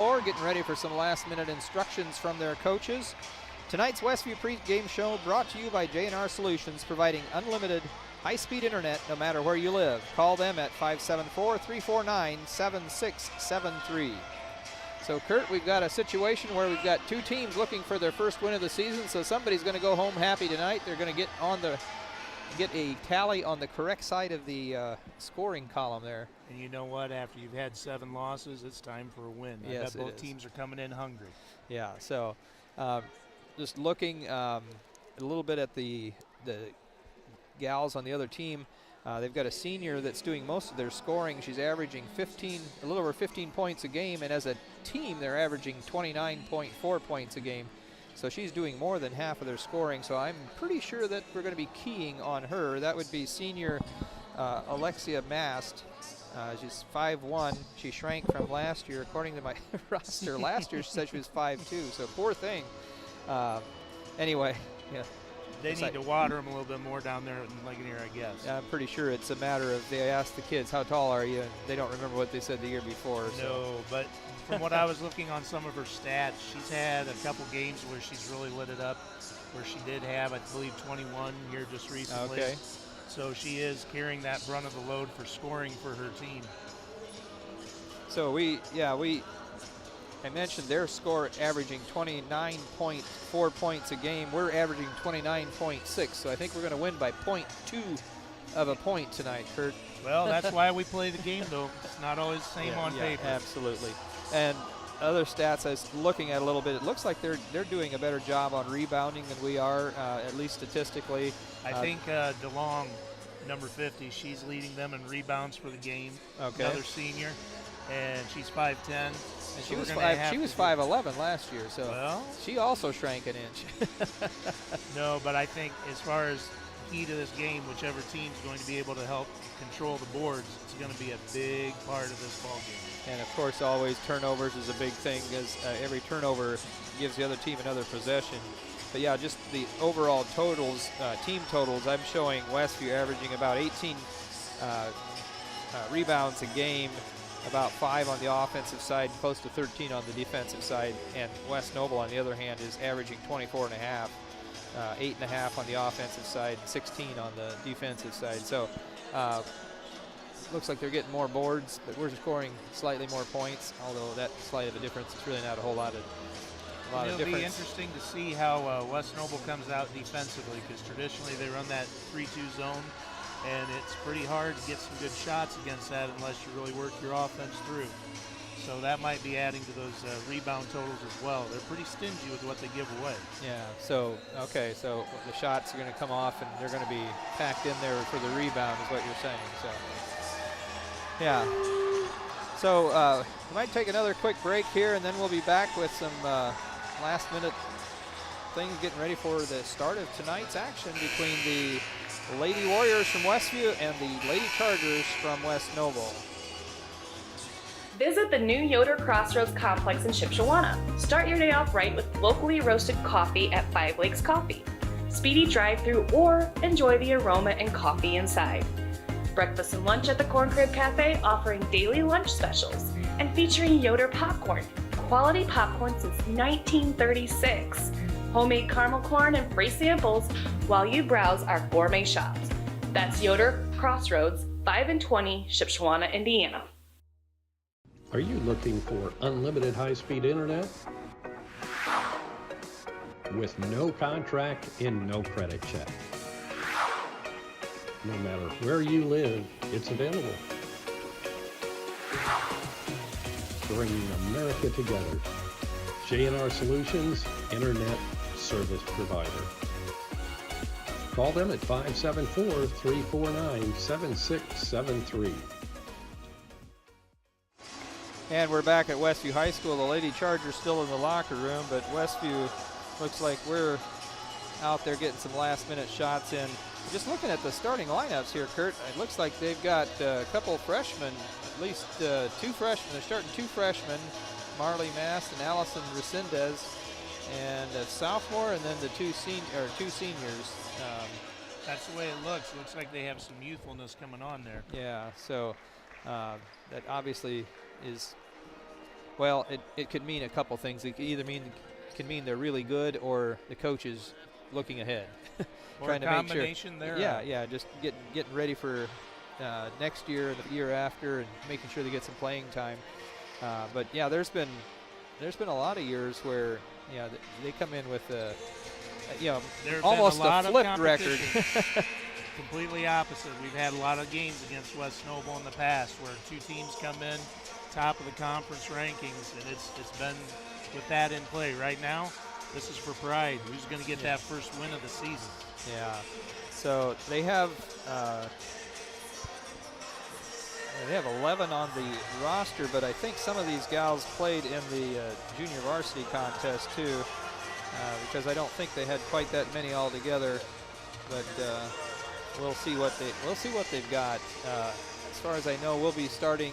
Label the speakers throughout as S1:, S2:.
S1: Or getting ready for some last-minute instructions from their coaches. Tonight's Westview pregame show brought to you by J&R Solutions, providing unlimited high-speed internet no matter where you live. Call them at 574-349-7673. So, Kurt, we've got a situation where we've got two teams looking for their first win of the season, so somebody's going to go home happy tonight. They're going to get a tally on the correct side of the scoring column there.
S2: And you know what? After you've had 7 losses, it's time for a win.
S1: Yes,
S2: both teams are coming in hungry.
S1: Yeah, so just looking a little bit at the gals on the other team, they've got a senior that's doing most of their scoring. She's averaging a little over 15 points a game, and as a team, they're averaging 29.4 points a game. So she's doing more than half of their scoring, so I'm pretty sure that we're going to be keying on her. That would be senior Alexia Mast. She's 5'1". She shrank from last year, according to my roster. Last year she said she was 5'2", so poor thing. Anyway, yeah.
S2: They need to water them a little bit more down there in Ligonier, I guess.
S1: I'm pretty sure it's a matter of they ask the kids, how tall are you? And they don't remember what they said the year before.
S2: No, but from what I was looking on some of her stats, she's had a couple games where she's really lit it up, where she did have, I believe, 21 here just recently.
S1: Okay.
S2: So she is carrying that brunt of the load for scoring for her team.
S1: So I mentioned their score averaging 29.4 points a game. We're averaging 29.6, so I think we're going to win by 0.2 of a point tonight, Kurt.
S2: Well, that's why we play the game, though. It's not always the same on paper.
S1: Absolutely. And other stats I was looking at a little bit, it looks like they're doing a better job on rebounding than we are, at least statistically.
S2: I think DeLong, number 50, she's leading them in rebounds for the game.
S1: Okay.
S2: Another senior, and she's 5'10".
S1: And
S2: so
S1: she was 5'11" last year, so she also shrank an inch.
S2: No, but I think as far as key to this game, whichever team's going to be able to help control the boards, it's going to be a big part of this ball game.
S1: And of course, always turnovers is a big thing, because every turnover gives the other team another possession. But yeah, just the overall totals, team totals, I'm showing Westview averaging about 18 rebounds a game, about 5 on the offensive side, close to 13 on the defensive side. And West Noble, on the other hand, is averaging 24.5, 8.5 on the offensive side, 16 on the defensive side. So looks like they're getting more boards, but we're scoring slightly more points, although that slight of a difference is really not a whole lot of difference.
S2: It'll be interesting to see how West Noble comes out defensively, because traditionally they run that 3-2 zone, and it's pretty hard to get some good shots against that unless you really work your offense through. So that might be adding to those rebound totals as well. They're pretty stingy with what they give away. Yeah,
S1: so the shots are going to come off and they're going to be packed in there for the rebound is what you're saying. So, yeah. So we might take another quick break here, and then we'll be back with some last-minute things, getting ready for the start of tonight's action between the Lady Warriors from Westview and the Lady Chargers from West Noble.
S3: Visit the new Yoder Crossroads Complex in Shipshewana. Start your day off right with locally roasted coffee at 5 Lakes Coffee. Speedy drive-through, or enjoy the aroma and coffee inside. Breakfast and lunch at the Corn Crib Cafe, offering daily lunch specials and featuring Yoder popcorn. Quality popcorn since 1936. Homemade caramel corn and free samples while you browse our gourmet shops. That's Yoder Crossroads, 5 and 20, Shipshewana, Indiana.
S4: Are you looking for unlimited high-speed internet? With no contract and no credit check. No matter where you live, it's available. Bringing America together. J&R Solutions, Internet Service Provider. Call them at 574-349-7673.
S1: And we're back at Westview High School. The Lady Chargers still in the locker room, but Westview looks like we're out there getting some last-minute shots in. Just looking at the starting lineups here, Kurt, it looks like they've got a couple freshmen, at least 2 freshmen. They're starting 2 freshmen, Marley Mast and Allison Resendez, and a sophomore, and then the two seniors.
S2: That's the way it looks. It looks like they have some youthfulness coming on there.
S1: Yeah, so that obviously is Well, it could mean a couple things. It can mean they're really good, or the coach is looking ahead.
S2: Or
S1: trying
S2: a
S1: to make sure.
S2: combination there.
S1: Yeah, just getting ready for next year and the year after, and making sure they get some playing time. But yeah, there's been a lot of years where they come in with
S2: There's
S1: almost
S2: been a lot
S1: a
S2: of
S1: flipped record.
S2: Completely opposite. We've had a lot of games against West Noble in the past where two teams come in top of the conference rankings, and it's been with that in play. Right now, this is for pride. Who's going to get that first win of the season?
S1: Yeah. So they have 11 on the roster, but I think some of these gals played in the junior varsity contest too, because I don't think they had quite that many altogether. But we'll see what they've got. As far as I know, we'll be starting.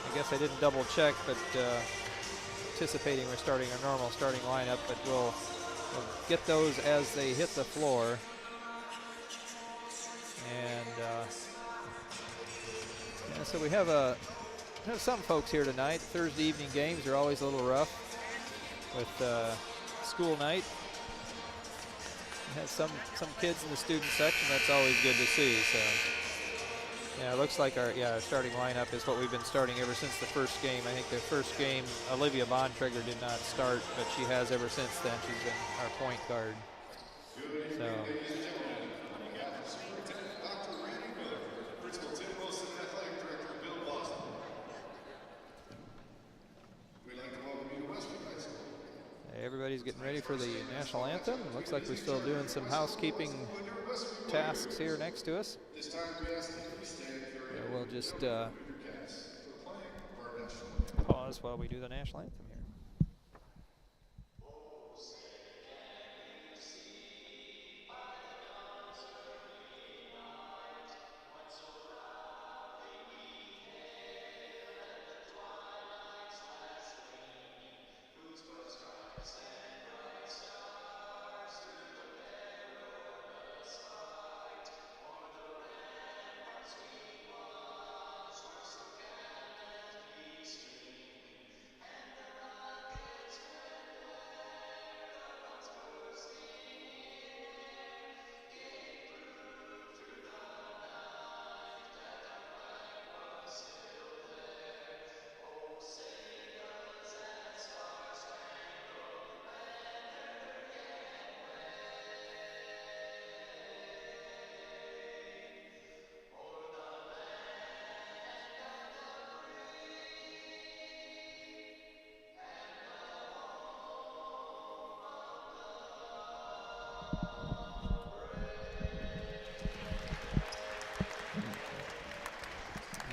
S1: I guess I didn't double check, but anticipating we're starting our normal starting lineup, but we'll get those as they hit the floor. And so we have some folks here tonight. Thursday evening games are always a little rough with school night. We have some kids in the student section. That's always good to see. So yeah, it looks like our starting lineup is what we've been starting ever since the first game. I think the first game Olivia Bontrager did not start, but she has ever since then. She's been our point guard. So. Everybody's getting ready for the national anthem. It looks like we're still doing some housekeeping tasks here next to us. We'll just pause while we do the national anthem here.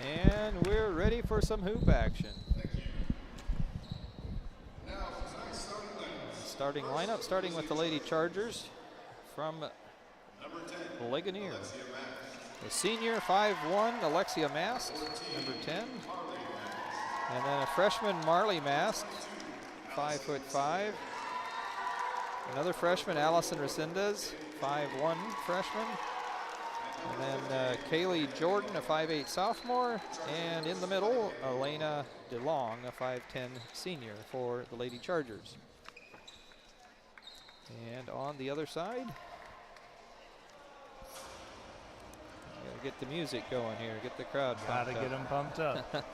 S1: And we're ready for some hoop action. Starting lineup, starting with the Lady Chargers from Ligonier. The senior, 5'1", Alexia Mast, number 10. And then a freshman, Marley Mast, 5'5". Another freshman, Allison Resendez, 5'1" freshman. And then Kaylee Jordan, a 5'8" sophomore. And in the middle, Elena DeLong, a 5'10" senior for the Lady Chargers. And on the other side, gotta get the music going here, get the crowd pumped up.
S2: Gotta get them pumped up.
S5: And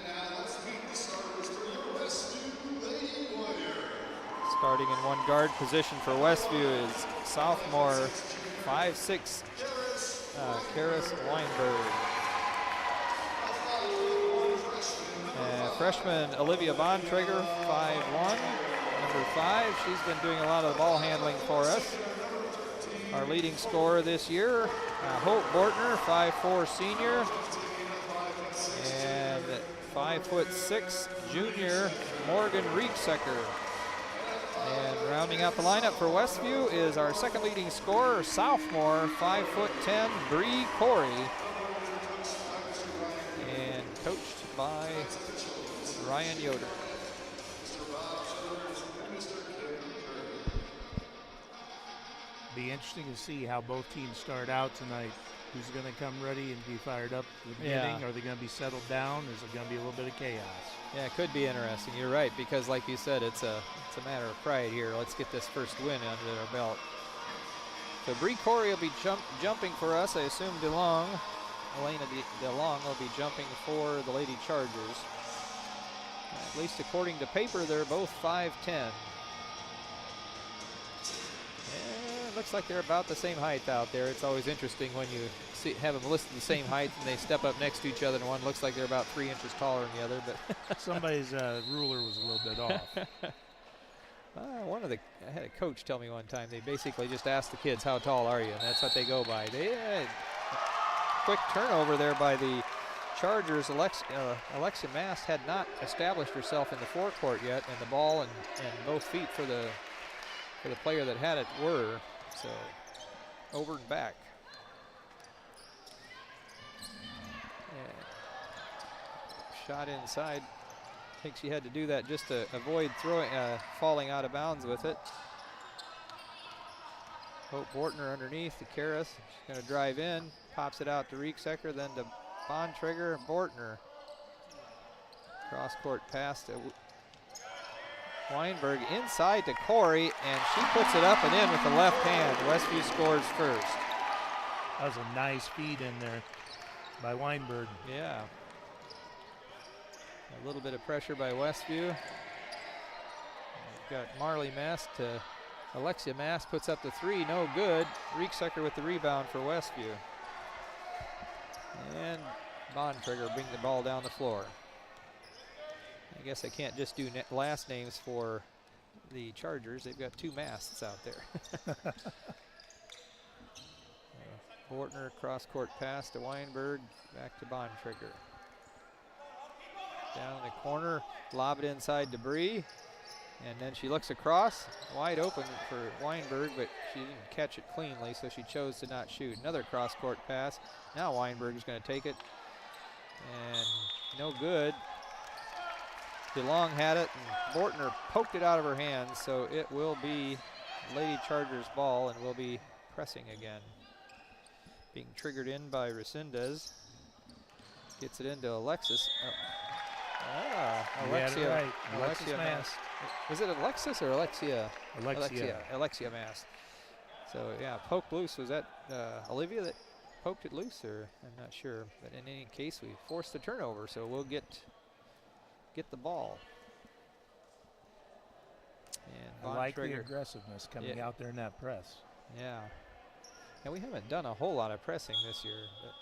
S5: now let's meet the starters for your Westview Lady Warrior.
S1: Starting in one guard position for Westview is sophomore 5'6", Karis Weinberg. Freshman Olivia Bontrager, 5'1", number 5. She's been doing a lot of the ball handling for us. Our leading scorer this year, Hope Bortner, 5'4", senior. And 5'6", junior, Morgan Rieksecker. And rounding out the lineup for Westview is our second leading scorer, sophomore, 5'10", Bree Corey. And coached by Ryan Yoder.
S2: Be interesting to see how both teams start out tonight. Who's going to come ready and be fired up at the beginning? Are they going to be settled down? Is it going to be a little bit of chaos?
S1: Yeah, it could be interesting. You're right, because like you said, it's a matter of pride here. Let's get this first win under our belt. So Bree Corey will be jumping for us. I assume DeLong, Elena DeLong will be jumping for the Lady Chargers. At least according to paper, they're both 5'10". It looks like they're about the same height out there. It's always interesting when you have them listed the same height and they step up next to each other, and one looks like they're about 3 inches taller than the other. But
S2: somebody's ruler was a little bit off.
S1: I had a coach tell me one time, they basically just asked the kids, how tall are you? And that's what they go by. Quick turnover there by the Chargers. Alexia Mast had not established herself in the forecourt yet, and the ball and both feet for the player that had it were. So over and back. Shot inside. I think she had to do that just to avoid falling out of bounds with it. Hope Bortner underneath to Karras. She's going to drive in, pops it out to Rieksecker, then to Bontrager, Bortner. Cross court pass to Weinberg, inside to Corey, and she puts it up and in with the left hand. Westview scores first.
S2: That was a nice feed in there by Weinberg.
S1: Yeah. A little bit of pressure by Westview. We've got Marley Mast to Alexia Mast, puts up the three, no good. Rieksecker with the rebound for Westview. And Bontrager bring the ball down the floor. I guess I can't just do last names for the Chargers. They've got two Masts out there. Bortner, cross-court pass to Weinberg, back to Bontrager. Down in the corner, lob it inside to Bree, and then she looks across, wide open for Weinberg, but she didn't catch it cleanly, so she chose to not shoot. Another cross-court pass. Now Weinberg's going to take it, and no good. DeLong had it, and Bortner poked it out of her hands, so it will be Lady Chargers ball, and will be pressing again. Being triggered in by Resendez. Gets it into Alexis. Alexia.
S2: Right. Alexia Mast.
S1: Was it Alexis or Alexia?
S2: Alexia.
S1: Alexia Mast. So yeah, poked loose. Was that Olivia that poked it loose, or I'm not sure. But in any case, we forced the turnover, so we'll get the ball. And
S2: I like the aggressiveness coming out there in that press.
S1: Yeah. And we haven't done a whole lot of pressing this year. But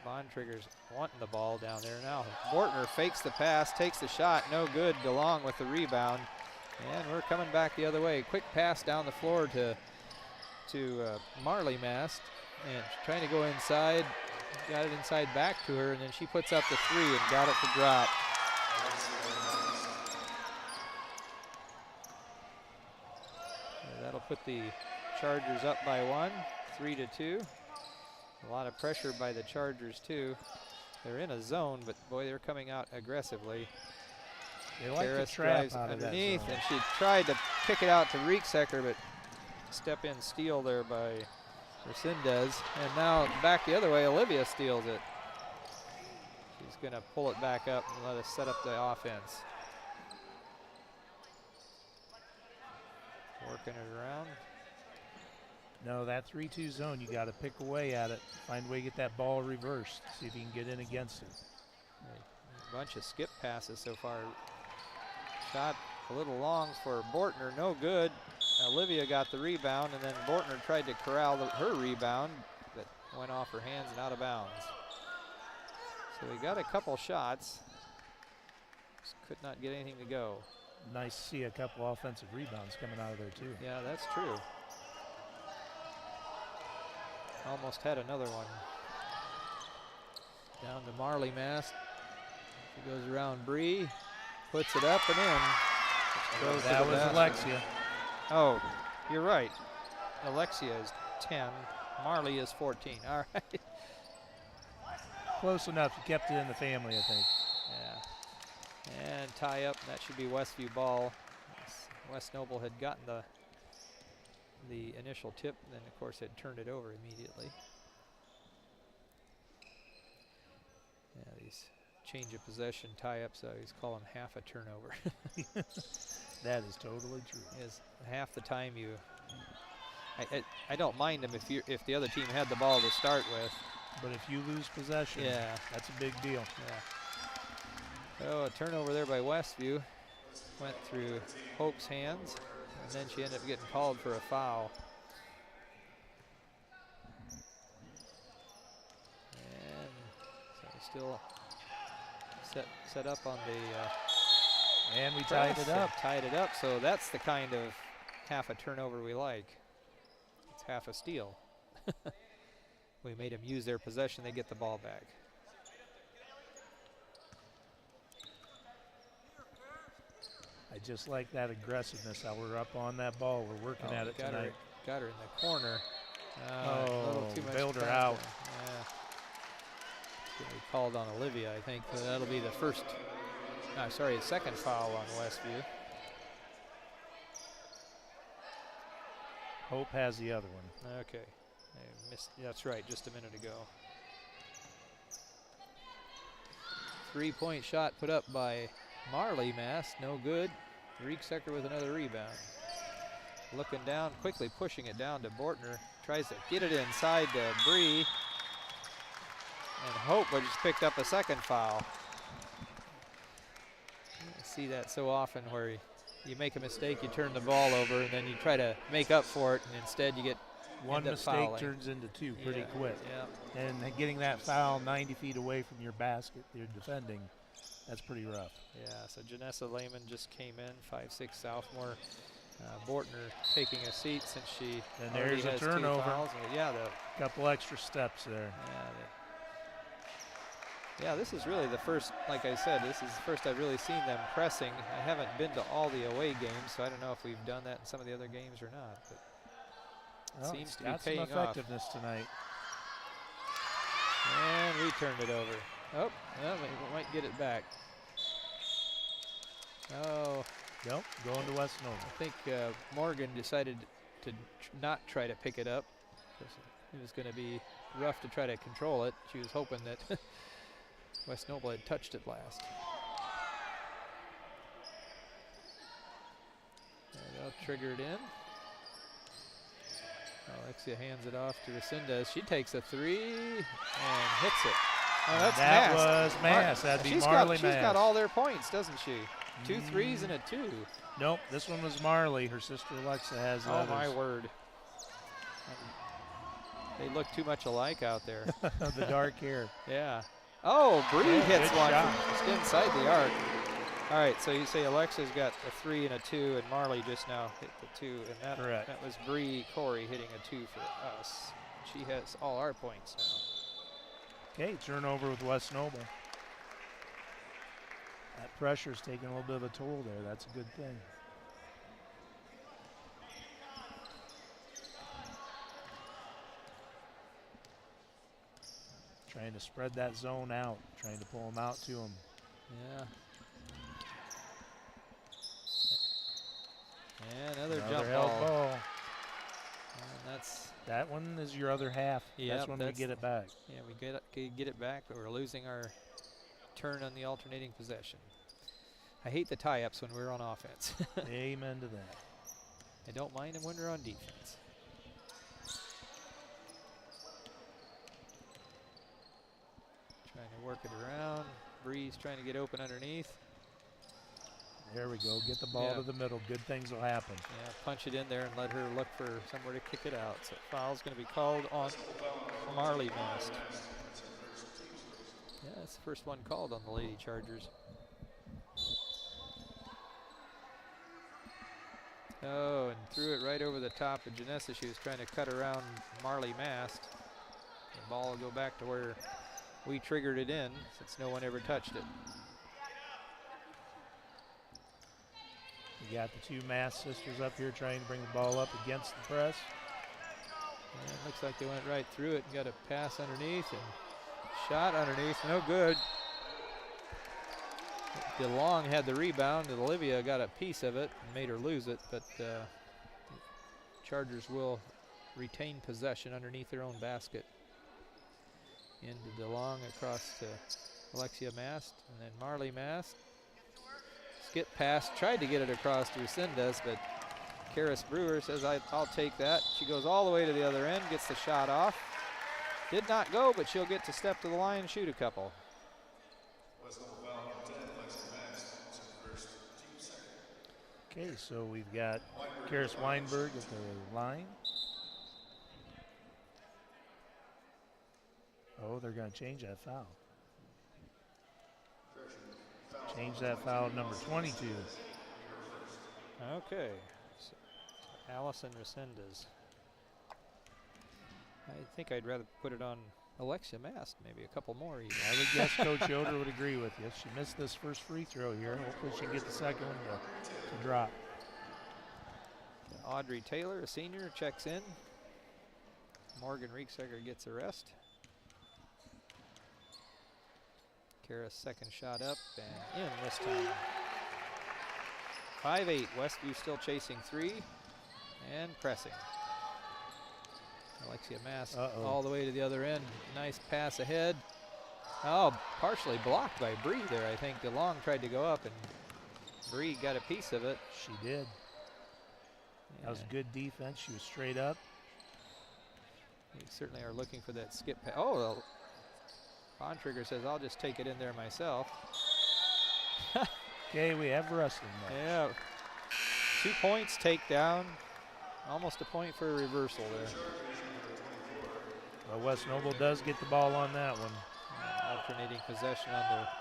S1: Bontrager's wanting the ball down there now. Bortner fakes the pass, takes the shot, no good. DeLong with the rebound. And we're coming back the other way. Quick pass down the floor to Marley Mast. And she's trying to go inside. Got it inside back to her, and then she puts up the three and got it to drop. That'll put the Chargers up by 1, 3-2. A lot of pressure by the Chargers too. They're in a zone, but boy, they're coming out aggressively.
S2: They like
S1: Karras
S2: to trap
S1: drives
S2: out of
S1: underneath,
S2: that zone.
S1: and she tried to pick it out to Rieksecker, but step in steal there by Resendez. And now back the other way, Olivia steals it. She's gonna pull it back up and let us set up the offense. Working it around.
S2: No, that 3-2 zone, you got to pick away at it. Find a way to get that ball reversed. See if you can get in against it.
S1: A bunch of skip passes so far. Shot a little long for Bortner, no good. Olivia got the rebound, and then Bortner tried to corral her rebound, but went off her hands and out of bounds. So we got a couple shots. Just could not get anything to go.
S2: Nice to see a couple offensive rebounds coming out of there too.
S1: Yeah, that's true. Almost had another one. Down to Marley Mast. She goes around Bree, puts it up and in.
S2: That was Alexia.
S1: Oh, you're right. Alexia is 10. Marley is 14. All right.
S2: Close enough. You kept it in the family, I think.
S1: Yeah. And tie up. That should be Westview ball. West Noble had gotten the the initial tip, then of course it turned it over immediately. Yeah, these change of possession tie-ups, I always call them half a turnover.
S2: That is totally true.
S1: Is half the time you, I don't mind them if the other team had the ball to start with.
S2: But if you lose possession,
S1: yeah,
S2: that's a big deal.
S1: Yeah. Oh, a turnover there by Westview. Went through Hope's hands, and then she ended up getting called for a foul. And so still set up on the
S2: and we tied it up.
S1: Tied it up, so that's the kind of half a turnover we like. It's half a steal. We made them use their possession, they get the ball back.
S2: I just like that aggressiveness, how we're up on that ball. We're working at it tonight.
S1: Got her in the corner.
S2: A little too much bailed her
S1: out.
S2: out.
S1: Yeah. We called on Olivia, I think. That'll be the first, the second foul on Westview.
S2: Hope has the other one.
S1: Okay. I missed, that's right, just a minute ago. 3-point shot put up by Marley Mast, no good. Rieksecker with another rebound. Looking down, quickly pushing it down to Bortner. Tries to get it inside to Bree. And Hope just picked up a second foul. I see that so often where you make a mistake, you turn the ball over, and then you try to make up for it, and instead you get
S2: one mistake turns into two pretty quick.
S1: Yeah.
S2: And getting that foul 90 feet away from your basket, you're defending, that's pretty rough.
S1: Yeah, so Janessa Lehman just came in, 5'6" sophomore. Bortner taking a seat since she
S2: and there's a
S1: has
S2: turnover.
S1: 2 fouls. Yeah,
S2: couple extra steps there.
S1: Yeah, this is really the first, like I said, this is the first I've really seen them pressing. I haven't been to all the away games, so I don't know if we've done that in some of the other games or not. But it seems to be paying off.
S2: Got some effectiveness tonight.
S1: And we turned it over. Oh, well, we might get it back. Oh.
S2: Nope, going to West Nova.
S1: I think Morgan decided to not try to pick it up. It was going to be rough to try to control it. She was hoping that West Noble had touched it last. And they'll trigger it in. Alexia hands it off to Lucinda. She takes a three and hits it. Oh, that's
S2: that
S1: Mast.
S2: Was Mast. That'd be Marley Mast.
S1: She's got all their points, doesn't she? 2 threes and a 2.
S2: Nope, this one was Marley. Her sister Alexa has
S1: Oh,
S2: others.
S1: my word. They look too much alike out there.
S2: The dark hair.
S1: Yeah. Oh, Bree hits one
S2: shot.
S1: just inside the arc. All right, so you say Alexa's got a 3 and a 2, and Marley just now hit the 2, and
S2: Correct.
S1: that was Bree Corey hitting a 2 for us. She has all our points now.
S2: Okay, turnover with West Noble. That pressure's taking a little bit of a toll there. That's a good thing. Trying to spread that zone out, trying to pull them out to him.
S1: Yeah. And another jump ball. And
S2: that one is your other half.
S1: Yep,
S2: that's when we get it back.
S1: Yeah, we get it back, but we're losing our turn on the alternating possession. I hate the tie-ups when we're on offense.
S2: Amen to that.
S1: I don't mind them when we're on defense. Trying to work it around. Bree's trying to get open underneath.
S2: There we go. Get the ball to the middle. Good things will happen.
S1: Yeah, punch it in there and let her look for somewhere to kick it out. So foul's going to be called on Marley Mast. Yeah, that's the first one called on the Lady Chargers. Oh, and threw it right over the top of Janessa. She was trying to cut around Marley Mast. The ball will go back to where we triggered it in since no one ever touched it.
S2: You got the two Mast sisters up here trying to bring the ball up against the press.
S1: And it looks like they went right through it and got a pass underneath and shot underneath, no good. DeLong had the rebound and Olivia got a piece of it and made her lose it, but Chargers will retain possession underneath their own basket. Into DeLong across to Alexia Mast, and then Marley Mast. Skip pass, tried to get it across to Resendez, but Karis Brewer says, I'll take that. She goes all the way to the other end, gets the shot off. Did not go, but she'll get to step to the line and shoot a couple.
S2: Okay, so we've got Karis Weinberg at the line. Oh, they're going to change that foul. Change that foul, number 22.
S1: Okay, so Allison Resendez. I think I'd rather put it on Alexia Mast, maybe a couple more even.
S2: I would guess Coach Yoder would agree with you. She missed this first free throw here. Hopefully she can get the second one to drop.
S1: Audrey Taylor, a senior, checks in. Morgan Rieksecker gets a rest. Kara's second shot up and in this time. 5-8, Westview still chasing 3 and pressing. Alexia Mast all the way to the other end. Nice pass ahead. Oh, partially blocked by Bree there. I think DeLong tried to go up and Bree got a piece of it.
S2: She did. Yeah. That was good defense. She was straight up.
S1: We certainly are looking for that skip pass. Oh, well, Bontrigger says, I'll just take it in there myself.
S2: Okay, we have wrestling match.
S1: Yeah. 2 points, takedown. Almost a point for a reversal there.
S2: Well, West Noble does get the ball on that one.
S1: Alternating possession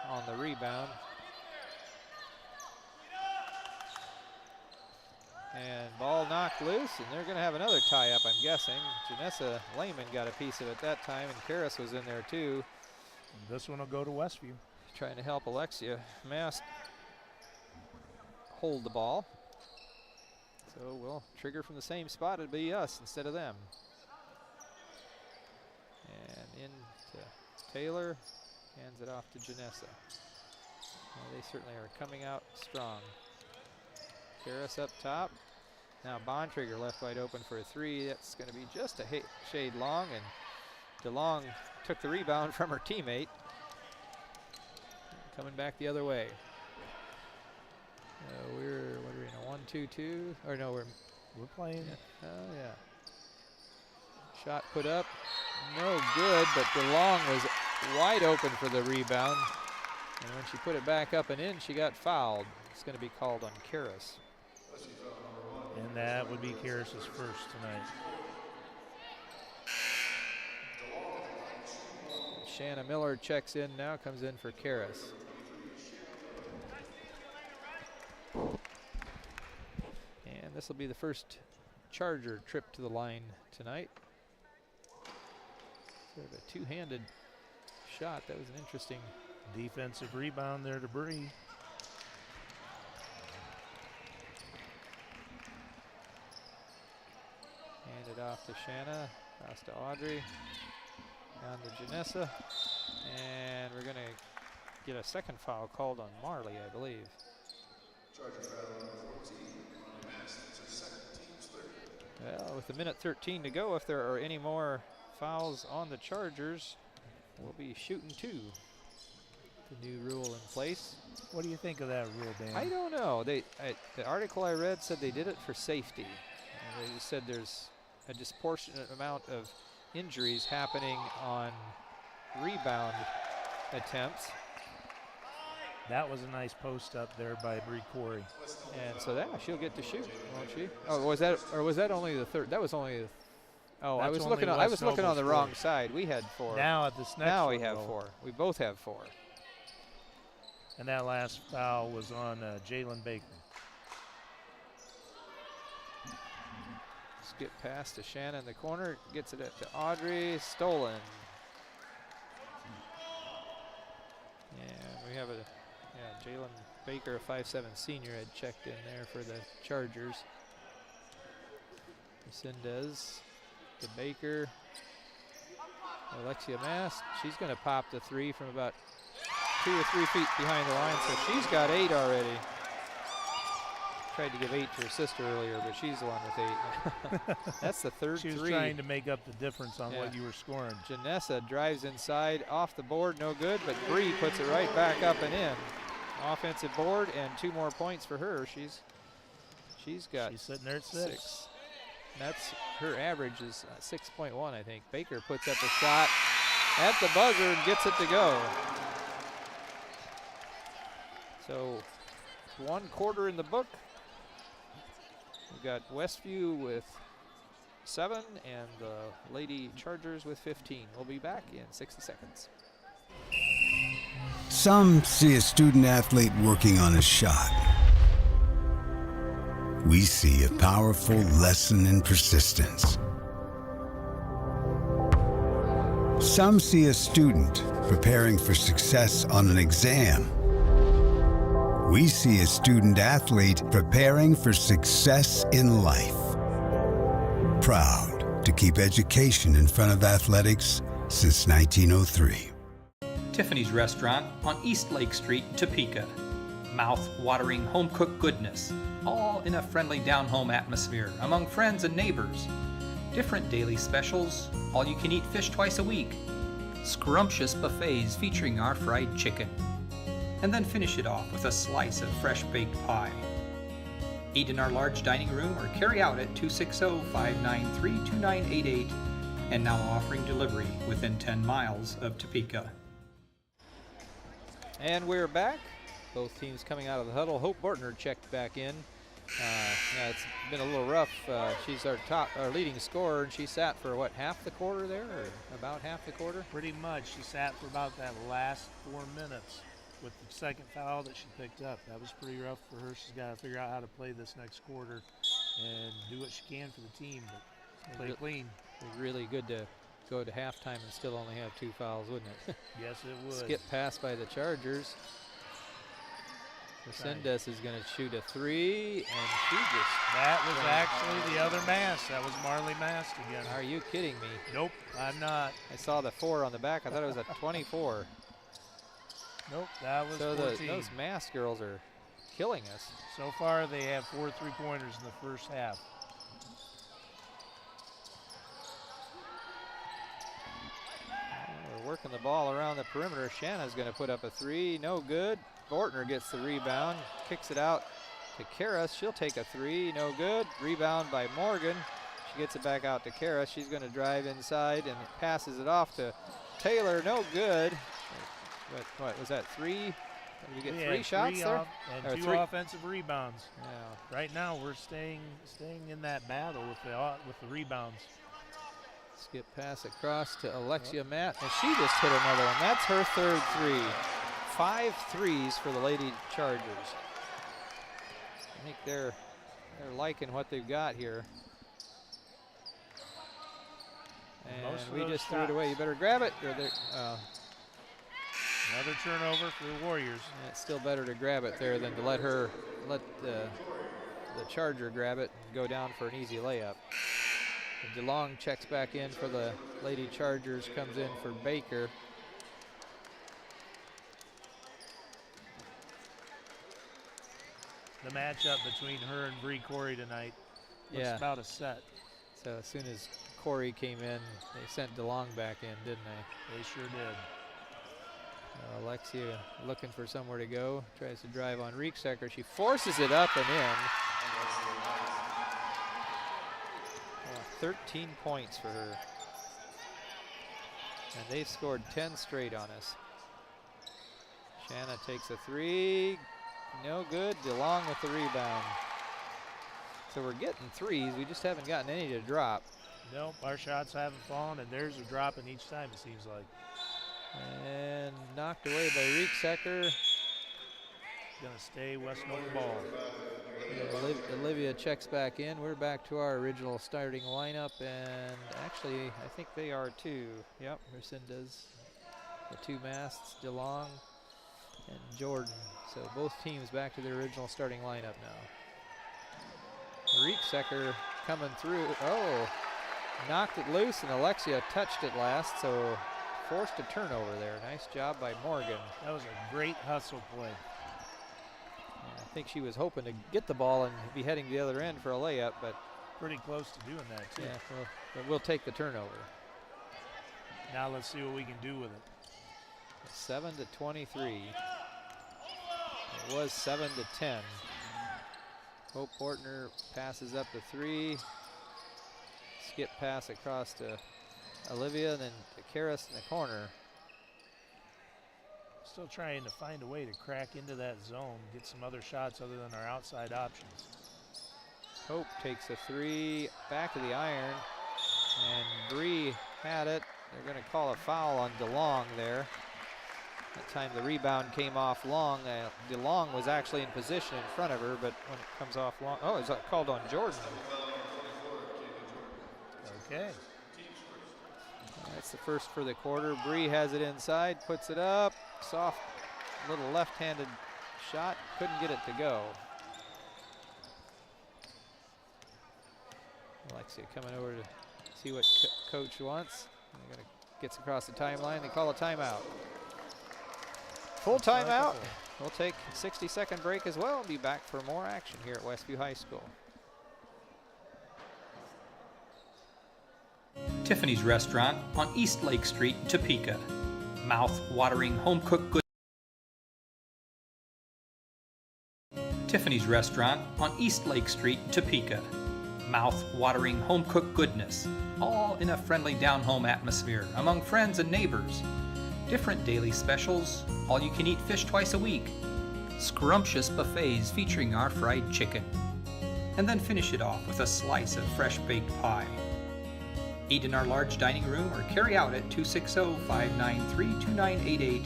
S1: on the rebound. And ball knocked loose, and they're going to have another tie-up, I'm guessing. Janessa Lehman got a piece of it that time, and Karis was in there too.
S2: And this one will go to Westview.
S1: Trying to help Alexia Mast hold the ball. So we'll trigger from the same spot. It'll be us instead of them. And in to Taylor, hands it off to Janessa. They certainly are coming out strong. Karis up top. Now Bontrigger left wide open for a 3. That's going to be just a shade long, and DeLong took the rebound from her teammate. Coming back the other way. What are we in, a 1-2-2? Or no, we're
S2: playing.
S1: Yeah. Oh yeah. Shot put up, no good, but DeLong was wide open for the rebound. And when she put it back up and in, she got fouled. It's going to be called on Karis.
S2: And that would be Karis's first tonight.
S1: Shanna Miller checks in now, comes in for Karis. And this will be the first Charger trip to the line tonight. Sort of a two-handed shot. That was an interesting
S2: defensive rebound there to Bree.
S1: Handed off to Shanna, pass to Audrey, down to Janessa, and we're going to get a second foul called on Marley, I believe. Well, with a minute 13 to go, if there are any more fouls on the Chargers, we'll be shooting 2. The new rule in place.
S2: What do you think of that rule, Dan?
S1: I don't know. The article I read said they did it for safety. They just said there's a disproportionate amount of injuries happening on rebound attempts.
S2: That was a nice post up there by Bree Corey.
S1: And so that she'll get to shoot, won't she? Oh, was that only the third? That was only the. Oh, I was looking on the wrong side. We had 4.
S2: Now at this next
S1: now we have 4. We both have 4.
S2: And that last foul was on Jalen Baker.
S1: Skip pass to Shanna in the corner, gets it to Audrey, stolen. And we have Jalen Baker, a 5'7" senior, had checked in there for the Chargers. Resendez to Baker. Alexia Mast, she's going to pop the 3 from about 2 or 3 feet behind the line, so she's got 8 already. tried to give 8 to her sister earlier, but she's the one with 8. That's the third
S2: She was
S1: three.
S2: trying to make up the difference on what
S1: Yeah.
S2: you were scoring.
S1: Janessa drives inside, off the board, no good, but Bree puts it right back up and in. Offensive board and 2 more points for her. She's got
S2: She's sitting there at 6.
S1: That's her average is 6.1, I think. Baker puts up a shot at the buzzer and gets it to go. So 1 quarter in the book. We've got Westview with 7 and the Lady Chargers with 15. We'll be back in 60 seconds.
S6: Some see a student athlete working on a shot. We see a powerful lesson in persistence. Some see a student preparing for success on an exam. We see a student athlete preparing for success in life. Proud to keep education in front of athletics since 1903.
S7: Tiffany's Restaurant on East Lake Street, Topeka. Mouth-watering home-cooked goodness, all in a friendly down-home atmosphere among friends and neighbors. Different daily specials, all-you-can-eat fish twice a week. Scrumptious buffets featuring our fried chicken. And then finish it off with a slice of fresh-baked pie. Eat in our large dining room or carry out at 260-593-2988 and now offering delivery within 10 miles of Topeka.
S1: And we're back. Both teams coming out of the huddle. Hope Bortner checked back in. Yeah, it's been a little rough. She's our leading scorer, and she sat for what, half the quarter there, or about half the quarter?
S2: Pretty much. She sat for about that last 4 minutes with the second foul that she picked up. That was pretty rough for her. She's got to figure out how to play this next quarter and do what she can for the team, but play clean.
S1: It'd be really good to go to halftime and still only have 2 fouls, wouldn't it?
S2: Yes, it would.
S1: Skip pass by the Chargers. Resendez is going to shoot a 3, and she just...
S2: That was actually the other Mast. That was Marley Mast again.
S1: Are you kidding me?
S2: Nope, I'm not.
S1: I saw the 4 on the back. I thought it was a 24.
S2: Nope, that was
S1: So
S2: 14.
S1: those Mass girls are killing us.
S2: So far, they have 4 3-pointers in the first half.
S1: We're working the ball around the perimeter. Shanna's going to put up a 3. No good. Bortner gets the rebound, kicks it out to Karras. She'll take a 3. No good. Rebound by Morgan. She gets it back out to Karras. She's going to drive inside and passes it off to Taylor. No good. What was that, 3? Did we get 3 shots there?
S2: And 2 offensive rebounds.
S1: Yeah.
S2: Right now, we're staying in that battle with the rebounds.
S1: Skip pass across to Alexia Matt, and she just hit another one. That's her 3rd 3. 5 threes for the Lady Chargers. I think they're liking what they've got here. And we just threw it away. You better grab it.
S2: Another turnover for the Warriors.
S1: It's still better to grab it there than to let the Charger grab it and go down for an easy layup. And DeLong checks back in for the Lady Chargers, comes in for Baker.
S2: The matchup between her and Bree Corey tonight looks about a set.
S1: So as soon as Corey came in, they sent DeLong back in, didn't they?
S2: They sure did.
S1: Alexia looking for somewhere to go, tries to drive on Rieksecker. She forces it up and in. 13 points for her. And they've scored 10 straight on us. Shanna takes a 3. No good. DeLong with the rebound. So we're getting 3s. We just haven't gotten any to drop.
S2: Nope, our shots haven't fallen, and theirs are dropping each time, it seems like.
S1: And knocked away by Rieksecker.
S2: Gonna stay West Nova ball.
S1: Olivia checks back in. We're back to our original starting lineup, and actually, I think they are too. Yep, Resendez, the 2 Masts, DeLong, and Jordan. So both teams back to their original starting lineup now. Rieksecker coming through. Oh, knocked it loose, and Alexia touched it last, so forced a turnover there. Nice job by Morgan.
S2: That was a great hustle play.
S1: I think she was hoping to get the ball and be heading to the other end for a layup, but
S2: Pretty close to doing that, too.
S1: yeah, well, but we'll take the turnover.
S2: Now let's see what we can do with it.
S1: 7-23. It was 7-10. Hope Bortner passes up the 3. Skip pass across to Olivia, and then to Karis in the corner.
S2: Still trying to find a way to crack into that zone, get some other shots other than our outside options.
S1: Hope takes a 3, back of the iron, and Bree had it. They're going to call a foul on DeLong there. That time the rebound came off Long. DeLong was actually in position in front of her, but when it comes off Long, oh, it's called on Jordan.
S2: Okay.
S1: That's the first for the quarter. Bree has it inside, puts it up. Soft little left-handed shot, couldn't get it to go. Alexia coming over to see what coach wants. They're gonna gets across the timeline. They call a timeout. Full timeout. We'll take a 60-second break as well and be back for more action here at Westview High School.
S7: Tiffany's Restaurant on East Lake Street, Topeka. Mouth-watering home-cooked goods. Tiffany's Restaurant on East Lake Street, Topeka. Mouth-watering home-cooked goodness, all in a friendly down-home atmosphere among friends and neighbors. Different daily specials, all-you-can-eat fish twice a week, scrumptious buffets featuring our fried chicken, and then finish it off with a slice of fresh-baked pie. Eat in our large dining room or carry out at 260-593-2988,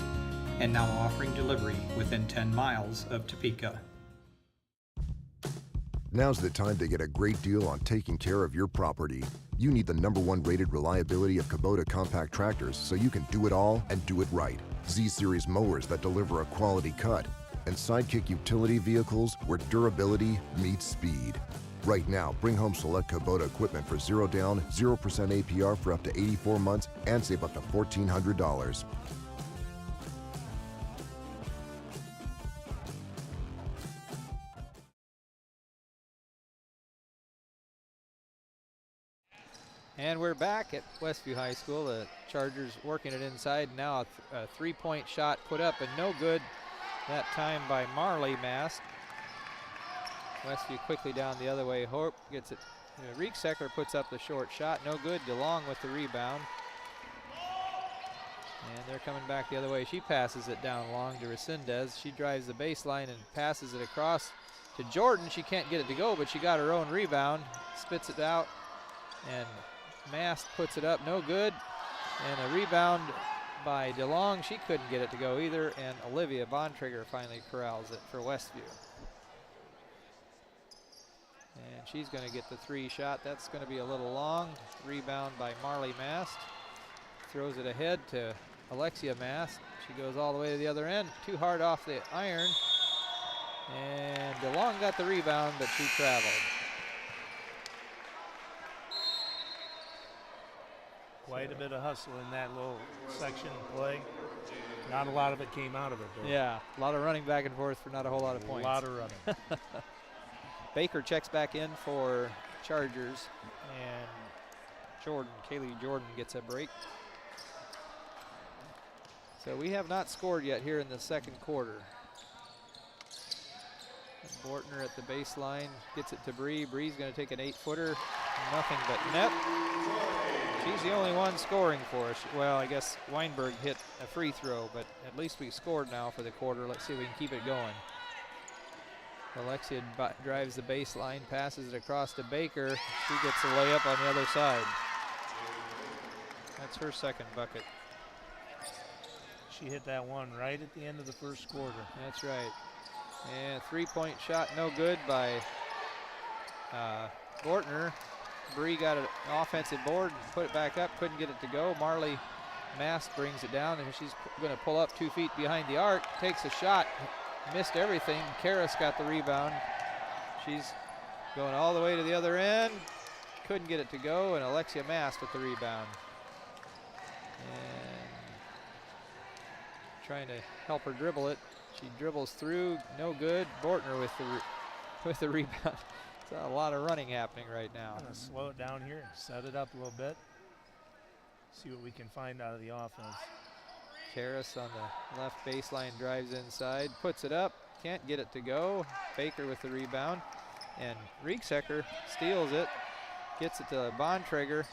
S7: and now offering delivery within 10 miles of Topeka.
S8: Now's the time to get a great deal on taking care of your property. You need the #1 rated reliability of Kubota compact tractors so you can do it all and do it right. Z-Series mowers that deliver a quality cut, and Sidekick utility vehicles where durability meets speed. Right now, bring home select Kubota equipment for 0 down, 0% APR for up to 84 months and save up to $1,400.
S1: And we're back at Westview High School. The Chargers working it inside. Now a three-point shot put up and no good. That time by Marley Mast. Westview quickly down the other way. Hope gets it. Rieksecker puts up the short shot. No good. DeLong with the rebound. And they're coming back the other way. She passes it down long to Resendez. She drives the baseline and passes it across to Jordan. She can't get it to go, but she got her own rebound. Spits it out. And Mast puts it up, no good. And a rebound by DeLong. She couldn't get it to go either. And Olivia Bontrager finally corrals it for Westview. And she's going to get the 3 shot. That's going to be a little long. Rebound by Marley Mast. Throws it ahead to Alexia Mast. She goes all the way to the other end. Too hard off the iron. And DeLong got the rebound, but she traveled.
S2: Quite a bit of hustle in that little section play. Not a lot of it came out of it, though.
S1: Yeah, a lot of running back and forth for not a whole lot of points.
S2: A lot of running.
S1: Baker checks back in for Chargers, and Kaylee Jordan gets a break. So we have not scored yet here in the second quarter. Bortner at the baseline, gets it to Bree. Bree's going to take an 8-footer, nothing but net. She's the only one scoring for us. Well, I guess Weinberg hit a free throw, but at least we scored now for the quarter. Let's see if we can keep it going. Alexia drives the baseline, passes it across to Baker. She gets the layup on the other side. That's her second bucket.
S2: She hit that one right at the end of the first quarter.
S1: That's right. And 3-point shot, no good by Bortner. Bree got an offensive board, put it back up, couldn't get it to go. Marley Mast brings it down, and she's going to pull up 2 feet behind the arc, takes a shot, missed everything. Karis got the rebound. She's going all the way to the other end, couldn't get it to go, and Alexia Mast with the rebound. And trying to help her dribble it. She dribbles through, no good. Bortner with the rebound. It's a lot of running happening right now.
S2: I'm gonna slow it down here, set it up a little bit, see what we can find out of the offense.
S1: Karras on the left baseline drives inside, puts it up, can't get it to go. Baker with the rebound, and Rieksecker steals it, gets it to Bontrager.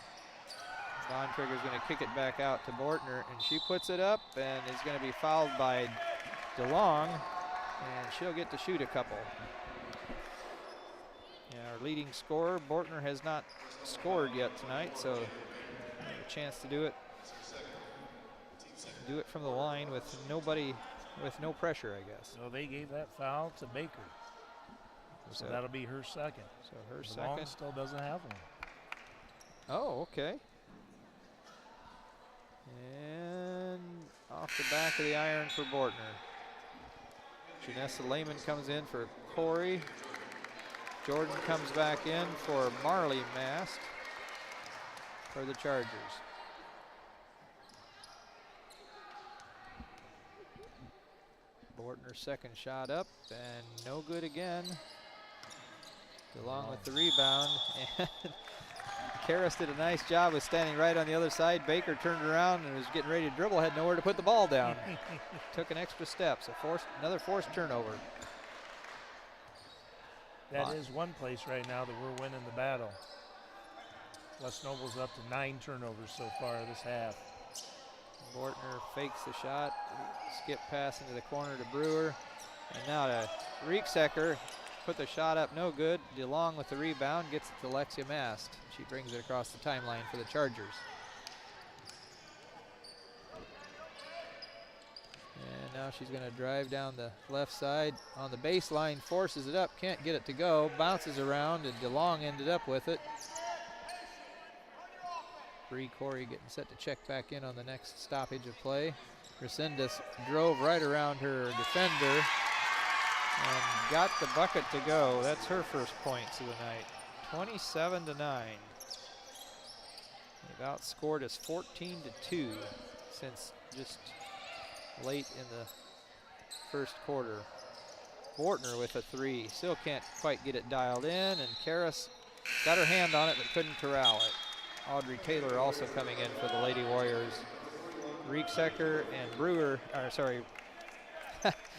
S1: Bontrager's going to kick it back out to Bortner, and she puts it up and is going to be fouled by DeLong, and she'll get to shoot a couple. Yeah, our leading scorer, Bortner, has not scored yet tonight, so a chance to do it from the line with nobody, with no pressure, I guess.
S2: So they gave that foul to Baker. So that'll be her second.
S1: So her
S2: DeLong
S1: second.
S2: still doesn't have one.
S1: Oh, okay. And off the back of the iron for Bortner. Janessa Lehman comes in for Corey. Jordan comes back in for Marley Mast for the Chargers. Bortner's second shot up and no good again. DeLong with the rebound. And Karras did a nice job of standing right on the other side. Baker turned around and was getting ready to dribble, had nowhere to put the ball down. Took an extra step, so another forced turnover.
S2: That is one place right now that we're winning the battle. West Noble's up to 9 turnovers so far this half.
S1: Bortner fakes the shot, skip pass into the corner to Brewer. And now to Rieksecker, put the shot up, no good. DeLong with the rebound, gets it to Alexia Mast. She brings it across the timeline for the Chargers. And now she's going to drive down the left side on the baseline, forces it up, can't get it to go, bounces around, and DeLong ended up with it. Bree Corey getting set to check back in on the next stoppage of play. Resendez drove right around her defender and got the bucket to go. That's her first points of the night. 27-9. They've outscored us 14-2 since just late in the first quarter. Bortner with a 3. Still can't quite get it dialed in, and Karras got her hand on it but couldn't corral it. Audrey Taylor also coming in for the Lady Warriors. Rieksecker and Brewer, or sorry,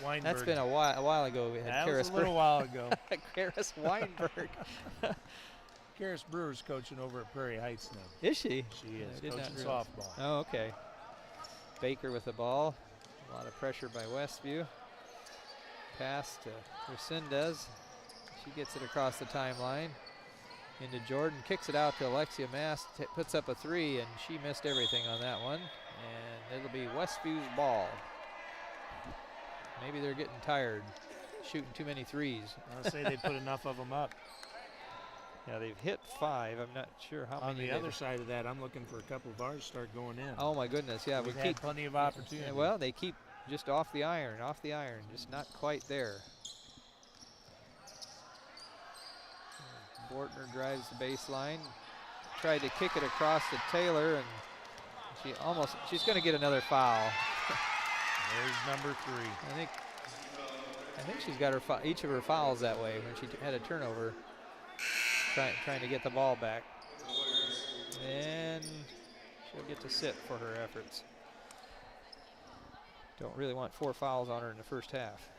S2: Weinberg.
S1: That's been a while ago. We had
S2: That
S1: Karras
S2: was a little while ago.
S1: Karras Weinberg.
S2: Karras Brewer's coaching over at Prairie Heights now.
S1: Is she?
S2: She is,
S1: I did not
S2: coaching
S1: realize.
S2: softball.
S1: Oh, okay. Baker with the ball. A lot of pressure by Westview. Pass to Resendez. She gets it across the timeline. Into Jordan, kicks it out to Alexia Mast, puts up a 3, and she missed everything on that one. And it'll be Westview's ball. Maybe they're getting tired, shooting too many threes.
S2: I'll say they put enough of them up.
S1: Yeah, they've hit 5. I'm not sure how many.
S2: On the other side of that, I'm looking for a couple of ours to start going in.
S1: Oh my goodness, yeah.
S2: We've had plenty of opportunity.
S1: Yeah, well, they keep just off the iron, just not quite there. Bortner drives the baseline, tried to kick it across to Taylor, and she's going to get another foul.
S2: There's number 3.
S1: I think she's got each of her fouls that way when she had a turnover, trying to get the ball back. And she'll get to sit for her efforts. Don't really want 4 fouls on her in the first half.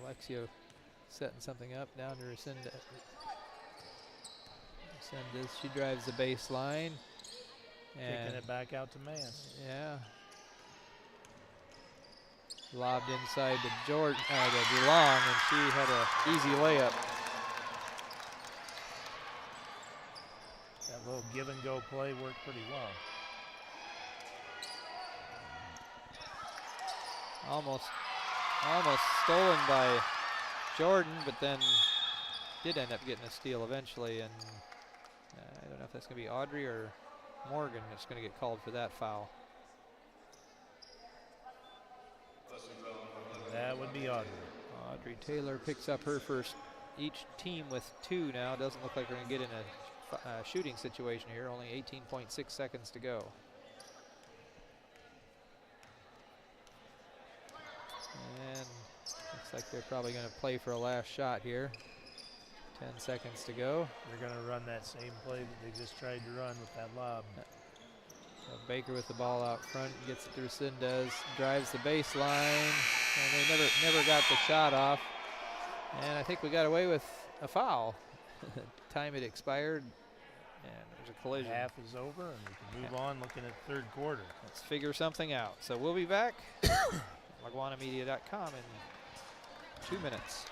S1: Alexia setting something up down to Resendez. She drives the baseline.
S2: Kicking it back out to Mast.
S1: Yeah. Lobbed inside to Jordan, to DeLong, and she had an easy layup.
S2: That little give and go play worked pretty well.
S1: Almost stolen by Jordan, but then did end up getting a steal eventually, and I don't know if that's going to be Audrey or Morgan that's going to get called for that foul.
S2: That would be Audrey.
S1: Audrey Taylor picks up her first, each team with 2 now. Doesn't look like we're going to get in a shooting situation here. Only 18.6 seconds to go. Looks like they're probably going to play for a last shot here. 10 seconds to go.
S2: They're going to run that same play that they just tried to run with that lob.
S1: So Baker with the ball out front, gets it through Sindez, drives the baseline, and they never got the shot off. And I think we got away with a foul. Time had expired, and there's a collision.
S2: Half is over, and we can move on looking at third quarter.
S1: Let's figure something out. So we'll be back. LaGwanamedia.com in 2 minutes.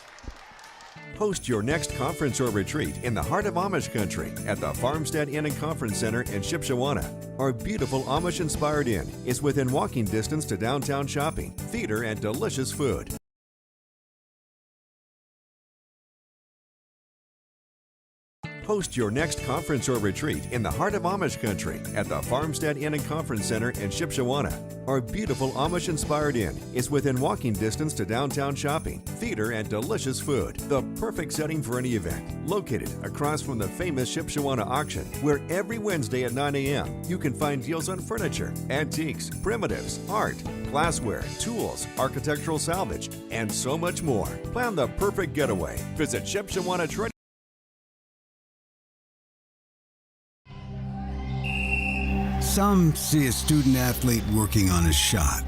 S9: Host your next conference or retreat in the heart of Amish country at the Farmstead Inn and Conference Center in Shipshewana. Our beautiful Amish-inspired inn is within walking distance to downtown shopping, theater, and delicious food. Host your next conference or retreat in the heart of Amish country at the Farmstead Inn and Conference Center in Shipshewana. Our beautiful Amish-inspired inn is within walking distance to downtown shopping, theater, and delicious food. The perfect setting for any event. Located across from the famous Shipshewana auction, where every Wednesday at 9 a.m. you can find deals on furniture, antiques, primitives, art, glassware, tools, architectural salvage, and so much more. Plan the perfect getaway. Visit Shipshewana Trading.
S6: Some see a student athlete working on a shot.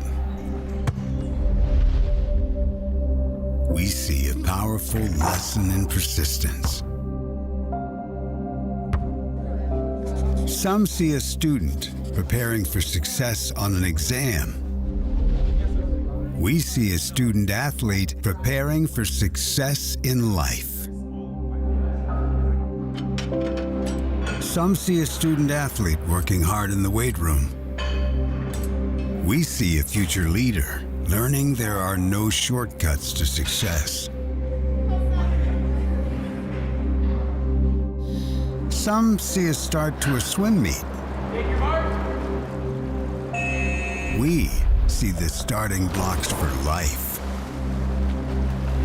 S6: We see a powerful lesson in persistence. Some see a student preparing for success on an exam. We see a student athlete preparing for success in life. Some see a student athlete working hard in the weight room. We see a future leader learning there are no shortcuts to success. Some see a start to a swim meet. We see the starting blocks for life.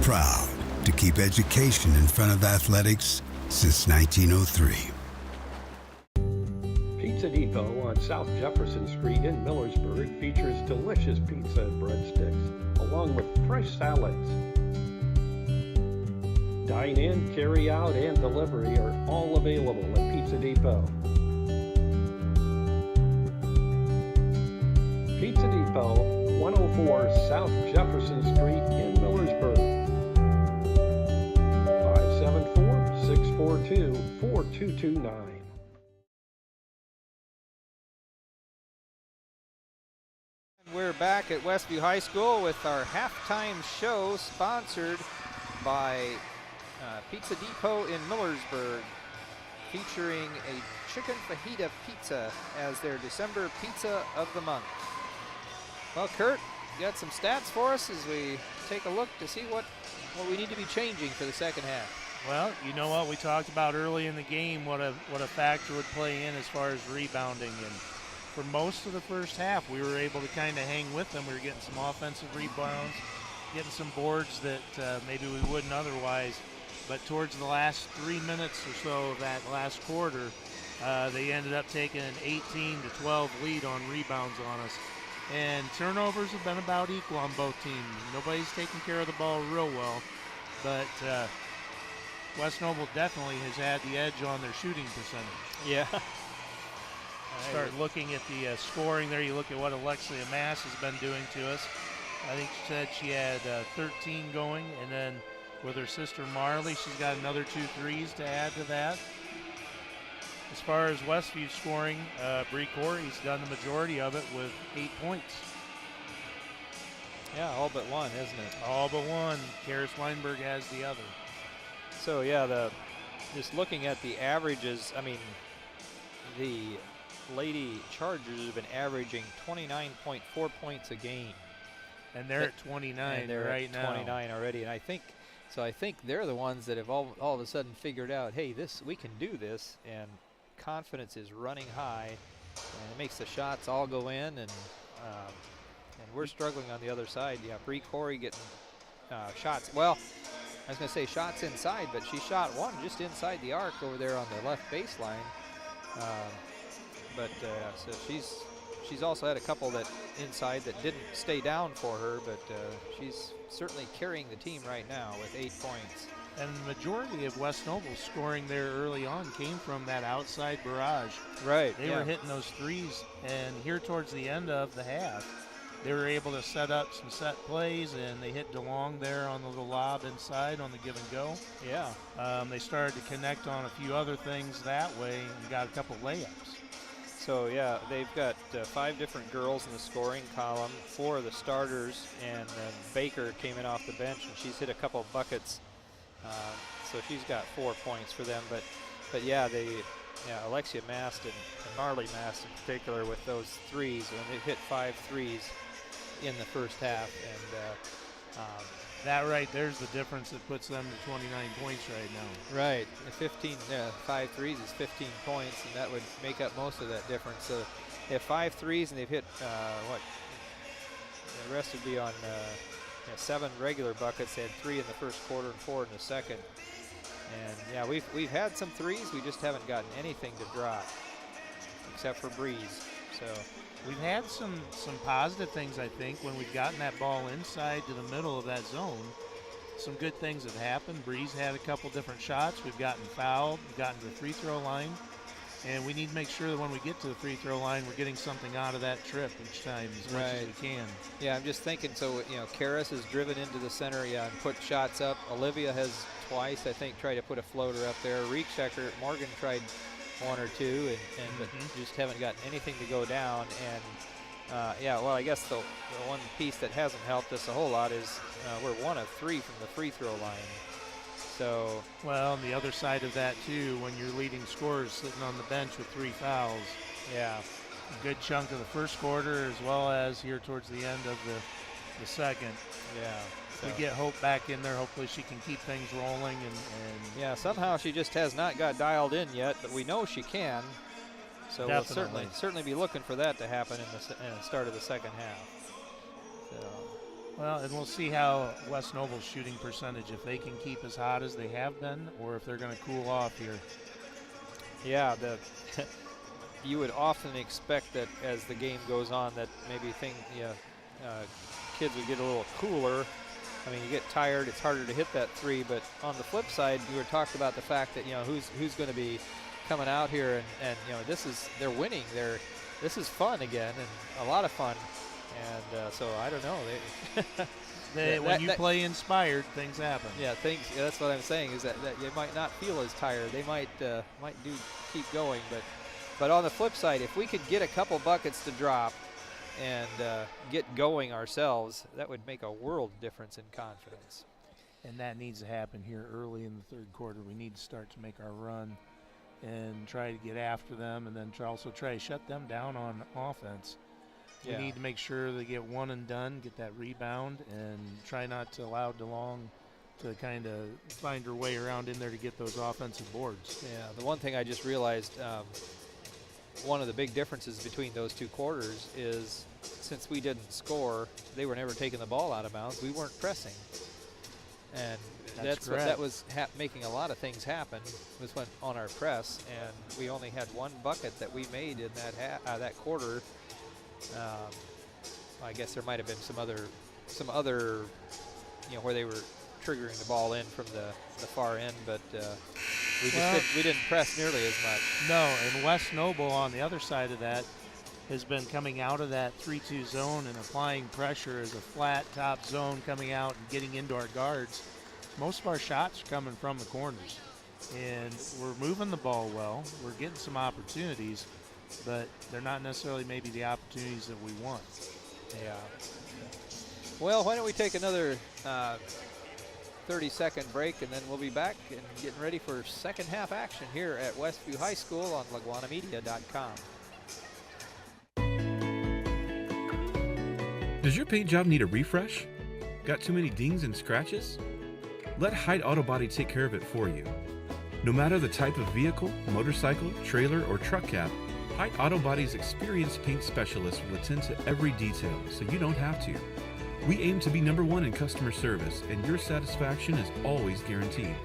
S6: Proud to keep education in front of athletics since 1903.
S4: Pizza Depot on South Jefferson Street in Millersburg features delicious pizza and breadsticks, along with fresh salads. Dine-in, carry-out, and delivery are all available at Pizza Depot. Pizza Depot, 104 South Jefferson Street in Millersburg. 574-642-4229.
S1: We're back at Westview High School with our halftime show sponsored by Pizza Depot in Millersburg, featuring a chicken fajita pizza as their December pizza of the month. Well, Kurt, you got some stats for us as we take a look to see what we need to be changing for the second half.
S2: Well, you know what we talked about early in the game, what a factor would play in as far as rebounding, and for most of the first half, we were able to kind of hang with them. We were getting some offensive rebounds, getting some boards that maybe we wouldn't otherwise. But towards the last 3 minutes or so of that last quarter, they ended up taking an 18-12 lead on rebounds on us. And turnovers have been about equal on both teams. Nobody's taking care of the ball real well, but West Noble definitely has had the edge on their shooting percentage.
S1: Yeah.
S2: Start looking at the scoring there. You look at what Alexia Mass has been doing to us. I think she said she had 13 going, and then with her sister Marley, she's got another 2 threes to add to that. As far as Westview scoring, Bree Corey's done the majority of it with 8 points.
S1: Yeah, all but one, isn't it?
S2: All but one. Karis Weinberg has the other.
S1: So yeah, just looking at the averages, I mean, the Lady Chargers have been averaging 29.4 points a game.
S2: And they're at 29
S1: and they're
S2: right
S1: at
S2: now.
S1: 29 already, and I think they're the ones that have all of a sudden figured out, hey, we can do this, and confidence is running high, and it makes the shots all go in, and we're struggling on the other side. Yeah, Bree Corey getting shots. Well, I was going to say shots inside, but she shot one just inside the arc over there on the left baseline. So she's also had a couple that inside that didn't stay down for her, but she's certainly carrying the team right now with 8 points.
S2: And the majority of West Noble's scoring there early on came from that outside barrage.
S1: Right.
S2: They were hitting those threes, and here towards the end of the half, they were able to set up some set plays, and they hit DeLong there on the little lob inside on the give and go.
S1: Yeah.
S2: They started to connect on a few other things that way and got a couple layups.
S1: So, yeah, they've got 5 different girls in the scoring column, 4 of the starters, and then Baker came in off the bench, and she's hit a couple of buckets. So she's got 4 points for them. But yeah, Alexia Mast and Marley Mast in particular with those threes, and they've hit 5 threes in the first half. And
S2: that right there's the difference that puts them to 29 points right now.
S1: Right. 5 threes is 15 points, and that would make up most of that difference. So they have 5 threes, and they've hit, the rest would be on 7 regular buckets. They had 3 in the first quarter and 4 in the second. And yeah, we've had some threes. We just haven't gotten anything to drop, except for Breeze. So
S2: we've had some positive things, I think, when we've gotten that ball inside to the middle of that zone. Some good things have happened. Breeze had a couple different shots. We've gotten fouled, we've gotten to the free throw line. And we need to make sure that when we get to the free throw line, we're getting something out of that trip each time as much as we can.
S1: Yeah, I'm just thinking, so, Karras has driven into the center, and put shots up. Olivia has twice, I think, tried to put a floater up there. Reekschecker, Morgan tried 1 or 2, but just haven't gotten anything to go down. And, I guess the one piece that hasn't helped us a whole lot is we're 1 of 3 from the free throw line. So,
S2: well, on the other side of that too, when your leading scorer is sitting on the bench with 3 fouls,
S1: yeah,
S2: a good chunk of the first quarter as well as here towards the end of the second.
S1: Yeah,
S2: so we get Hope back in there. Hopefully she can keep things rolling and
S1: yeah, somehow she just has not got dialed in yet, but we know she can. So
S2: definitely.
S1: We'll certainly be looking for that to happen in the start of the second half. So.
S2: Well, and we'll see how West Noble's shooting percentage, if they can keep as hot as they have been, or if they're going to cool off here.
S1: Yeah, you would often expect that as the game goes on that maybe kids would get a little cooler. I mean, you get tired, it's harder to hit that 3, but on the flip side, you were talked about the fact that, who's going to be coming out here and they're winning. This is fun again, and a lot of fun. And so I don't know.
S2: When you play inspired, things happen.
S1: Yeah, that's what I'm saying is that you might not feel as tired. They might keep going, but on the flip side, if we could get a couple buckets to drop and get going ourselves, that would make a world difference in confidence.
S2: And that needs to happen here early in the third quarter. We need to start to make our run and try to get after them, and then also try to shut them down on offense. We need to make sure they get one and done, get that rebound, and try not to allow DeLong to kind of find her way around in there to get those offensive boards.
S1: Yeah, the one thing I just realized, one of the big differences between those 2 quarters is since we didn't score, they were never taking the ball out of bounds. We weren't pressing. And that was making a lot of things happen was when on our press, and we only had 1 bucket that we made in that quarter. I guess there might have been some other, where they were triggering the ball in from the far end, but we didn't press nearly as much.
S2: No, and West Noble on the other side of that has been coming out of that 3-2 zone and applying pressure as a flat top zone coming out and getting into our guards. Most of our shots are coming from the corners, and we're moving the ball well. We're getting some opportunities, but they're not necessarily maybe the opportunities that we want.
S1: Yeah. Well, why don't we take another 30-second break, and then we'll be back and getting ready for second half action here at Westview High School on LaGuanamedia.com.
S10: Does your paint job need a refresh? Got too many dings and scratches? Let Hyde Auto Body take care of it for you. No matter the type of vehicle, motorcycle, trailer, or truck cab, Hyde Auto Body's experienced paint specialists will attend to every detail, so you don't have to. We aim to be #1 in customer service, and your satisfaction is always guaranteed.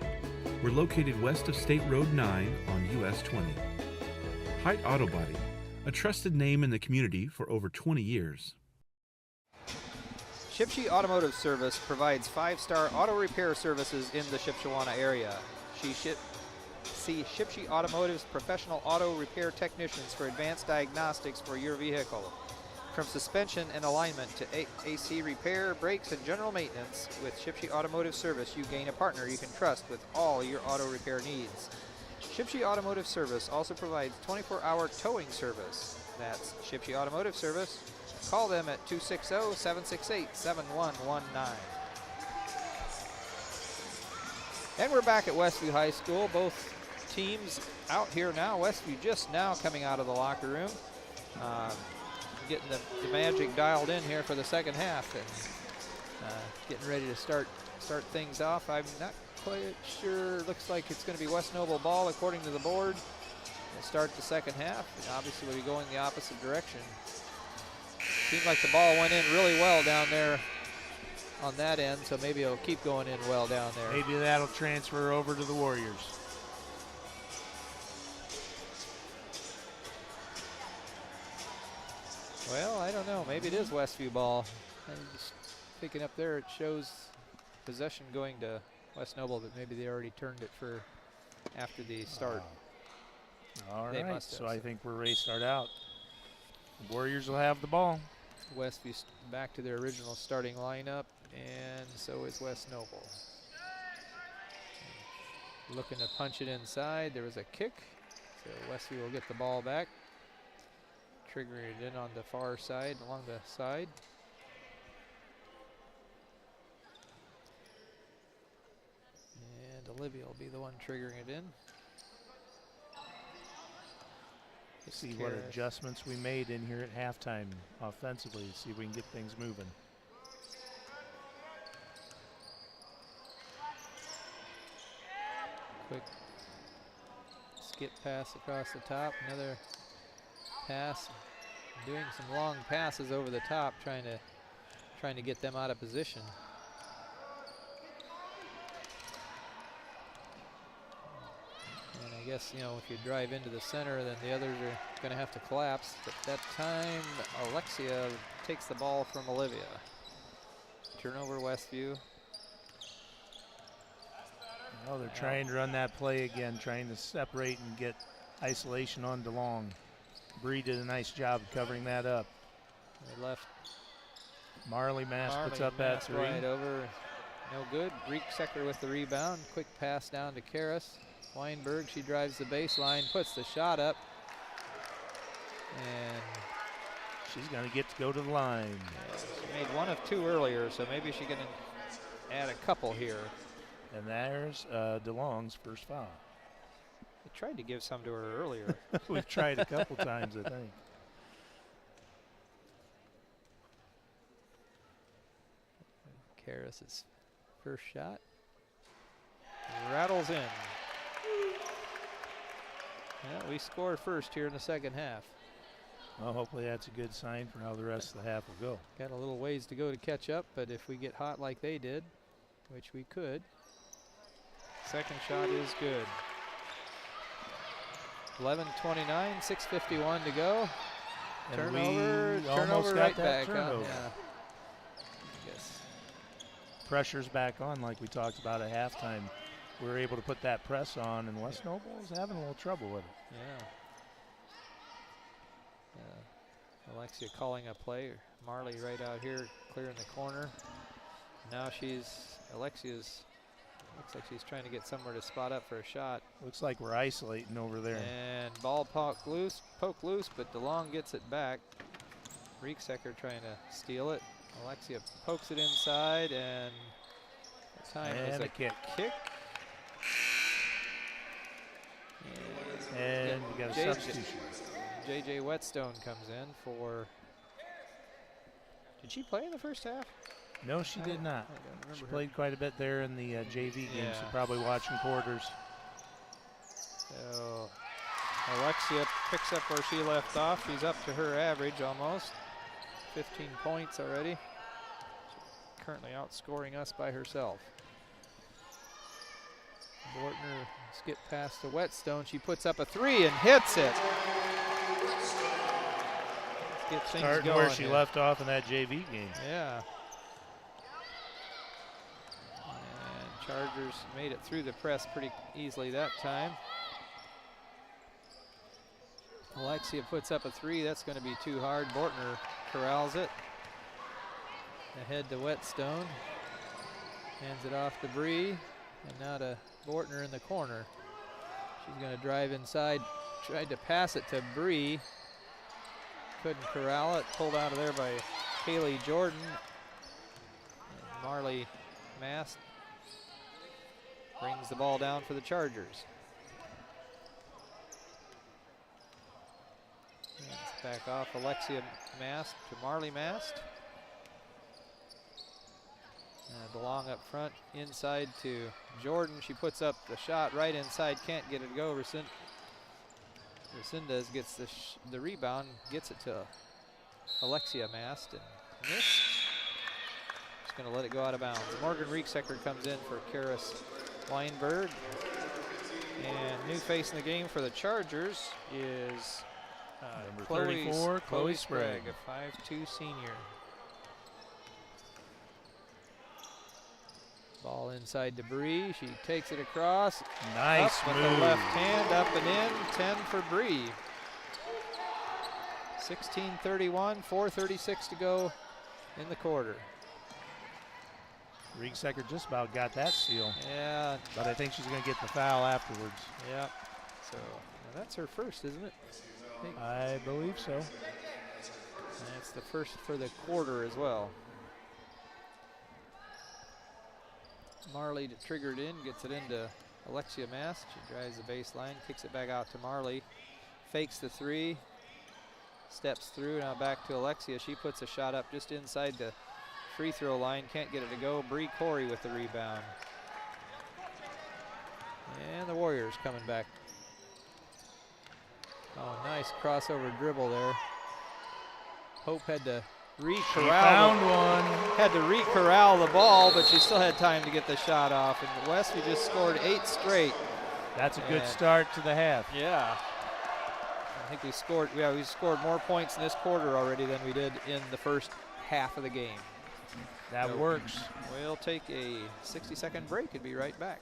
S10: We're located west of State Road 9 on US 20. Hyde Auto Body, a trusted name in the community for over 20 years.
S1: Shipshe Automotive Service provides 5-star auto repair services in the Shipshewana area. See Shipshe Automotive's professional auto repair technicians for advanced diagnostics for your vehicle. From suspension and alignment to AC repair, brakes, and general maintenance, with Shipshe Automotive Service, you gain a partner you can trust with all your auto repair needs. Shipshe Automotive Service also provides 24-hour towing service. That's Shipshe Automotive Service. Call them at 260-768-7119. And we're back at Westview High School. Both teams out here now. Westview just now coming out of the locker room. Getting the magic dialed in here for the second half and getting ready to start things off. I'm not quite sure. Looks like it's going to be West Noble ball according to the board. We'll start the second half, and obviously we'll be going the opposite direction. Seemed like the ball went in really well down there on that end, so maybe it'll keep going in well down there.
S2: Maybe that'll transfer over to the Warriors.
S1: Well, I don't know. Maybe it is Westview ball. I'm just picking up there. It shows possession going to West Noble, but maybe they already turned it for after the start.
S2: All right, so I think we're ready to start out. The Warriors will have the ball.
S1: Westview back to their original starting lineup, and so is West Noble. Looking to punch it inside. There was a kick, so Westview will get the ball back. Triggering it in on the far side, along the side. And Olivia will be the one triggering it in.
S2: See what adjustments we made in here at halftime offensively. See if we can get things moving.
S1: Quick skip pass across the top. Another pass. Doing some long passes over the top, trying to get them out of position. And I guess, you know, if you drive into the center, then the others are going to have to collapse. But that time, Alexia takes the ball from Olivia. Turnover, Westview.
S2: Oh, they're trying to run that play again, trying to separate and get isolation on DeLong. Bree did a nice job of covering that up.
S1: They left.
S2: Marley Mass puts up that three.
S1: Right over. No good. Reeksecker with the rebound. Quick pass down to Karras. Weinberg, she drives the baseline, puts the shot up. And
S2: she's going to get to go to the line.
S1: She made one of two earlier, so maybe she can add a couple here.
S2: And there's DeLong's first foul.
S1: I tried to give some to her earlier.
S2: We've tried a couple times, I think.
S1: Karras' first shot. Rattles in. Yeah, we scored first here in the second half.
S2: Well, hopefully that's a good sign for how the rest of the half will go.
S1: Got a little ways to go to catch up, but if we get hot like they did, which we could, second shot is good. 11:29, 6:51 to go.
S2: And
S1: turnover right back.
S2: Turnover.
S1: Yeah. Yes.
S2: Pressure's back on like we talked about at halftime. We were able to put that press on, and West Noble was having a little trouble with it.
S1: Yeah. Alexia calling a play. Marley right out here, clearing the corner. Now Alexia's, looks like she's trying to get somewhere to spot up for a shot.
S2: Looks like we're isolating over there.
S1: And ball poke loose, but DeLong gets it back. Reeksecker trying to steal it. Alexia pokes it inside, and the time is a kick.
S2: And we got a substitution.
S1: JJ Whetstone comes in for. Did she play in the first half?
S2: No, she did not. She played quite a bit there in the JV game, so probably watching quarters.
S1: So Alexia picks up where she left off. She's up to her average almost. 15 points already. She's currently outscoring us by herself. Bortner skip past to Whetstone. She puts up a three and hits it. get things
S2: Starting
S1: going.
S2: where she
S1: here.
S2: left off in that JV game.
S1: Yeah. And Chargers made it through the press pretty easily that time. Alexia puts up a 3. That's going to be too hard. Bortner corrals it. Ahead to Whetstone. Hands it off to Bree. And now to Bortner in the corner. She's going to drive inside. Tried to pass it to Bree. Couldn't corral it. Pulled out of there by Kaylee Jordan. And Marley Mast brings the ball down for the Chargers. It's back off Alexia Mast to Marley Mast. DeLong up front, inside to Jordan. She puts up the shot right inside, can't get it to go. Resendez gets the rebound, gets it to Alexia Mast and missed. Just going to let it go out of bounds. Morgan Rieksecker comes in for Karis Weinberg. And new face in the game for the Chargers is
S2: number 34, Chloe Sprague,
S1: a 5'2" senior. Ball inside to Bree. She takes it across.
S2: Nice
S1: up
S2: move.
S1: With the left hand, up and in. 10 for Bree. 16:31, 4:36 to go in the quarter.
S2: Rieksecker just about got that steal.
S1: Yeah.
S2: But I think she's going to get the foul afterwards.
S1: Yeah. So that's her first, isn't it?
S2: I believe so.
S1: And that's the first for the quarter as well. Marley to trigger it in, gets it into Alexia Mast. She drives the baseline, kicks it back out to Marley. Fakes the 3, steps through, now back to Alexia. She puts a shot up just inside the free throw line, can't get it to go. Bree Corey with the rebound. And the Warriors coming back. Oh, nice crossover dribble there. Hope had to had to re-corral the ball, but she still had time to get the shot off. And Westview just scored 8 straight.
S2: That's a good start to the half.
S1: Yeah. I think we scored more points in this quarter already than we did in the first half of the game.
S2: That works.
S1: We'll take a 60-second break and be right back.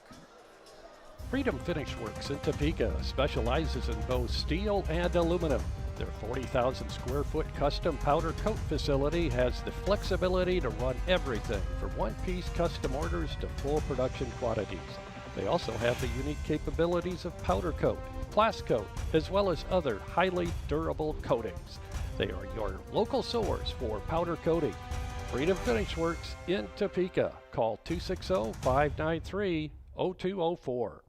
S4: Freedom Finish Works in Topeka specializes in both steel and aluminum. Their 40,000 square foot custom powder coat facility has the flexibility to run everything from one-piece custom orders to full production quantities. They also have the unique capabilities of powder coat, class coat, as well as other highly durable coatings. They are your local source for powder coating. Freedom Finish Works in Topeka. Call 260-593-0204.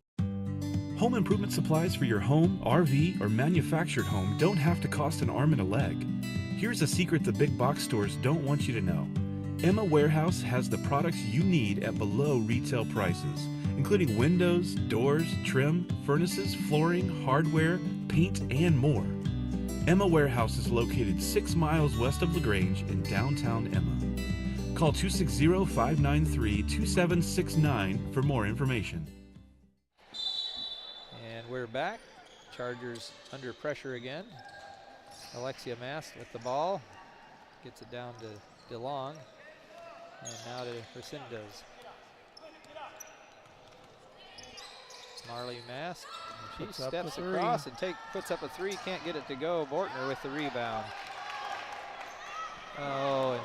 S10: Home improvement supplies for your home, RV, or manufactured home don't have to cost an arm and a leg. Here's a secret the big box stores don't want you to know. Emma Warehouse has the products you need at below retail prices, including windows, doors, trim, furnaces, flooring, hardware, paint, and more. Emma Warehouse is located 6 miles west of LaGrange in downtown Emma. Call 260-593-2769 for more information.
S1: We're back. Chargers under pressure again. Alexia Mast with the ball. Gets it down to DeLong. And now to Resendez. Marley Mast. She steps across and puts up a 3. Can't get it to go. Bortner with the rebound. Oh, and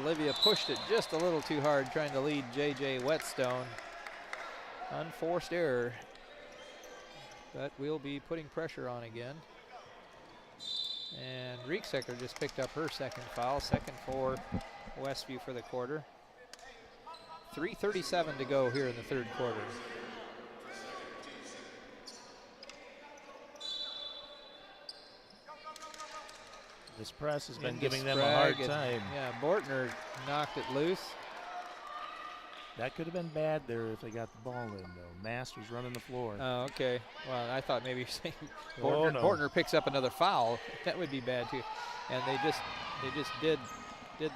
S1: Olivia pushed it just a little too hard, trying to lead JJ Whetstone. Unforced error. But we'll be putting pressure on again. And Rieksecker just picked up her second foul, second for Westview for the quarter. 3:37 to go here in the third quarter.
S2: This press has been giving them a hard time.
S1: Yeah, Bortner knocked it loose.
S2: That could have been bad there if they got the ball in, though. Mast was running the floor.
S1: Oh, okay. Well, I thought maybe saying
S2: Bortner
S1: picks up another foul. That would be bad too. And they just did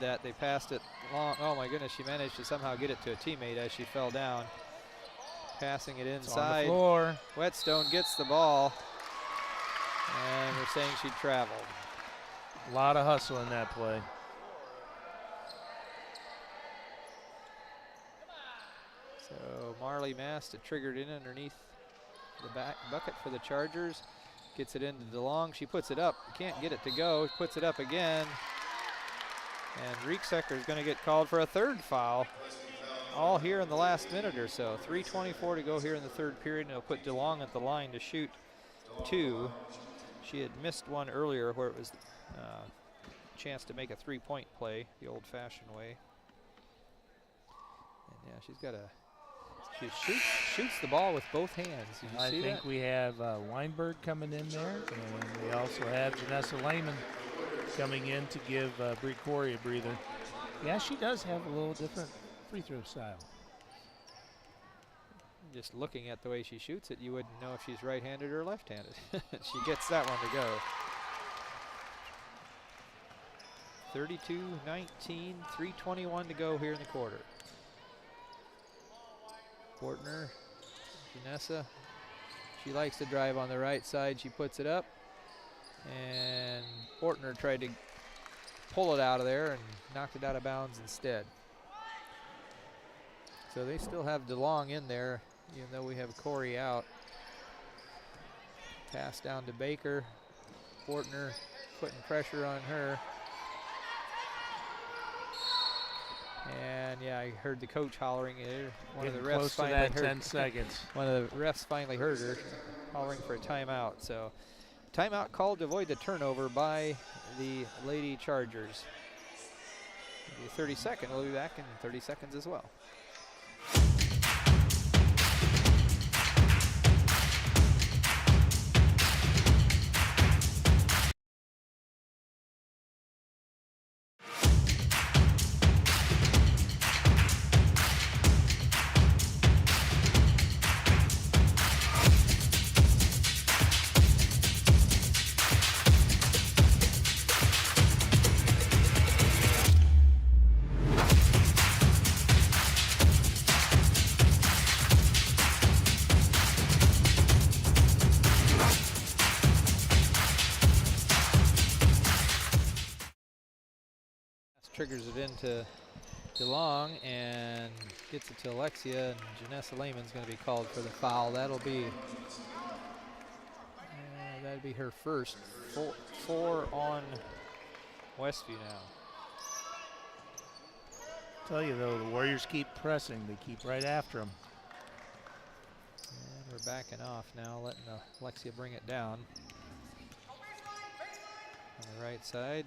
S1: that. They passed it long. Oh my goodness, she managed to somehow get it to a teammate as she fell down. Passing it inside.
S2: On the floor.
S1: Whetstone gets the ball. And we're saying she traveled.
S2: A lot of hustle in that play.
S1: So Marley Mast triggered in underneath the back bucket for the Chargers. Gets it into DeLong. She puts it up. Can't get it to go. Puts it up again. And Rieksecker is going to get called for a third foul. All here in the last minute or so. 3:24 to go here in the third period. And it'll put DeLong at the line to shoot 2. She had missed one earlier where it was a chance to make a 3-point play the old-fashioned way. And yeah, she's got a. She shoots the ball with both hands. Did you see that?
S2: I think we have Weinberg coming in there, and we also have Janessa Lehman coming in to give Bree Corey a breather. Yeah, she does have a little different free throw style.
S1: Just looking at the way she shoots it, you wouldn't know if she's right-handed or left-handed. She gets that one to go. 32-19, 3:21 to go here in the quarter. Bortner, Janessa, she likes to drive on the right side. She puts it up, and Bortner tried to pull it out of there and knocked it out of bounds instead. So they still have DeLong in there, even though we have Corey out. Pass down to Baker. Bortner putting pressure on her. And yeah, I heard the coach hollering. One of the refs finally heard
S2: 10 seconds.
S1: One of the refs finally heard her hollering for a timeout. So timeout called to avoid the turnover by the Lady Chargers. The 32nd. We'll be back in 30 seconds as well. Triggers it into DeLong and gets it to Alexia, and Janessa Lehman's going to be called for the foul. That'll be her first. Four on Westview now.
S2: Tell you though, the Warriors keep pressing. They keep right after them.
S1: And we're backing off now, letting Alexia bring it down. On the right side.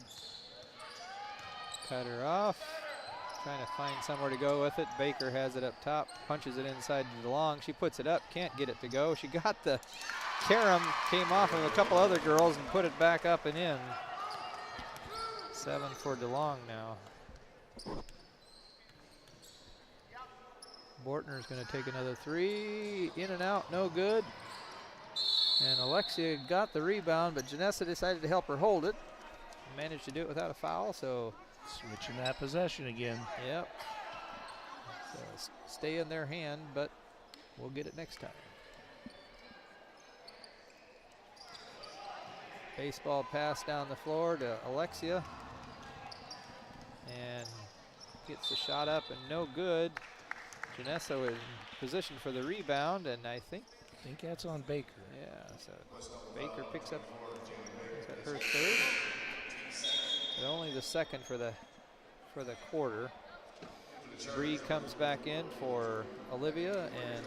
S1: Cut her off. Trying to find somewhere to go with it. Baker has it up top. Punches it inside to DeLong. She puts it up. Can't get it to go. She got the carom. Came off of a couple other girls and put it back up and in. 7 for DeLong now. Bortner's going to take another 3. In and out. No good. And Alexia got the rebound, but Janessa decided to help her hold it. Managed to do it without a foul, so
S2: switching that possession again.
S1: Yep. So stay in their hand, but we'll get it next time. Baseball pass down the floor to Alexia. And gets the shot up and no good. Janessa was in position for the rebound, and I think
S2: that's on Baker.
S1: Yeah, so Baker picks up her third. But only the second for the quarter. Bree comes back in for Olivia, and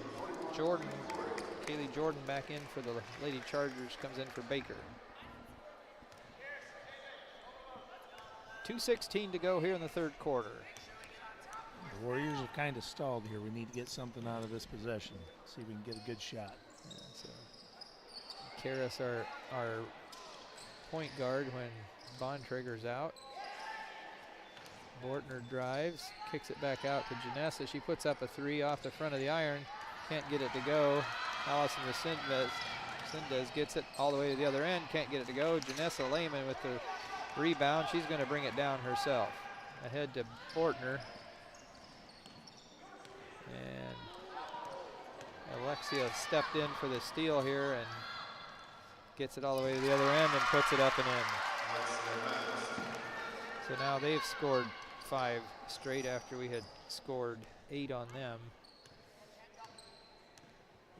S1: Kaylee Jordan back in for the Lady Chargers, comes in for Baker. 2:16 to go here in the third quarter.
S2: The Warriors have kind of stalled here. We need to get something out of this possession. See if we can get a good shot.
S1: Yeah, so Karras, our point guard when Bontrager's out. Bortner drives, kicks it back out to Janessa. She puts up a 3 off the front of the iron. Can't get it to go. Allison Resendez gets it all the way to the other end. Can't get it to go. Janessa Lehman with the rebound. She's going to bring it down herself. Ahead to Bortner. And Alexia stepped in for the steal here and gets it all the way to the other end and puts it up and in. So now they've scored 5 straight after we had scored 8 on them.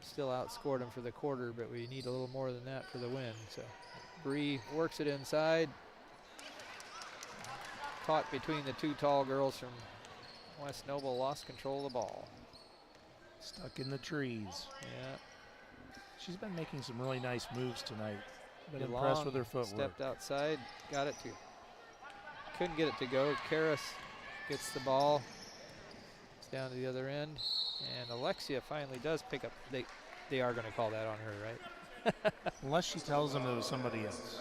S1: Still outscored them for the quarter, but we need a little more than that for the win. So Bree works it inside. Caught between the 2 tall girls from West Noble, lost control of the ball.
S2: Stuck in the trees.
S1: Yeah.
S2: She's been making some really nice moves tonight. Been
S1: DeLong
S2: impressed with her footwork.
S1: Stepped outside, got it to. Couldn't get it to go. Karis gets the ball. It's down to the other end. And Alexia finally does pick up. They are going to call that on her, right?
S2: Unless she tells them it was somebody else.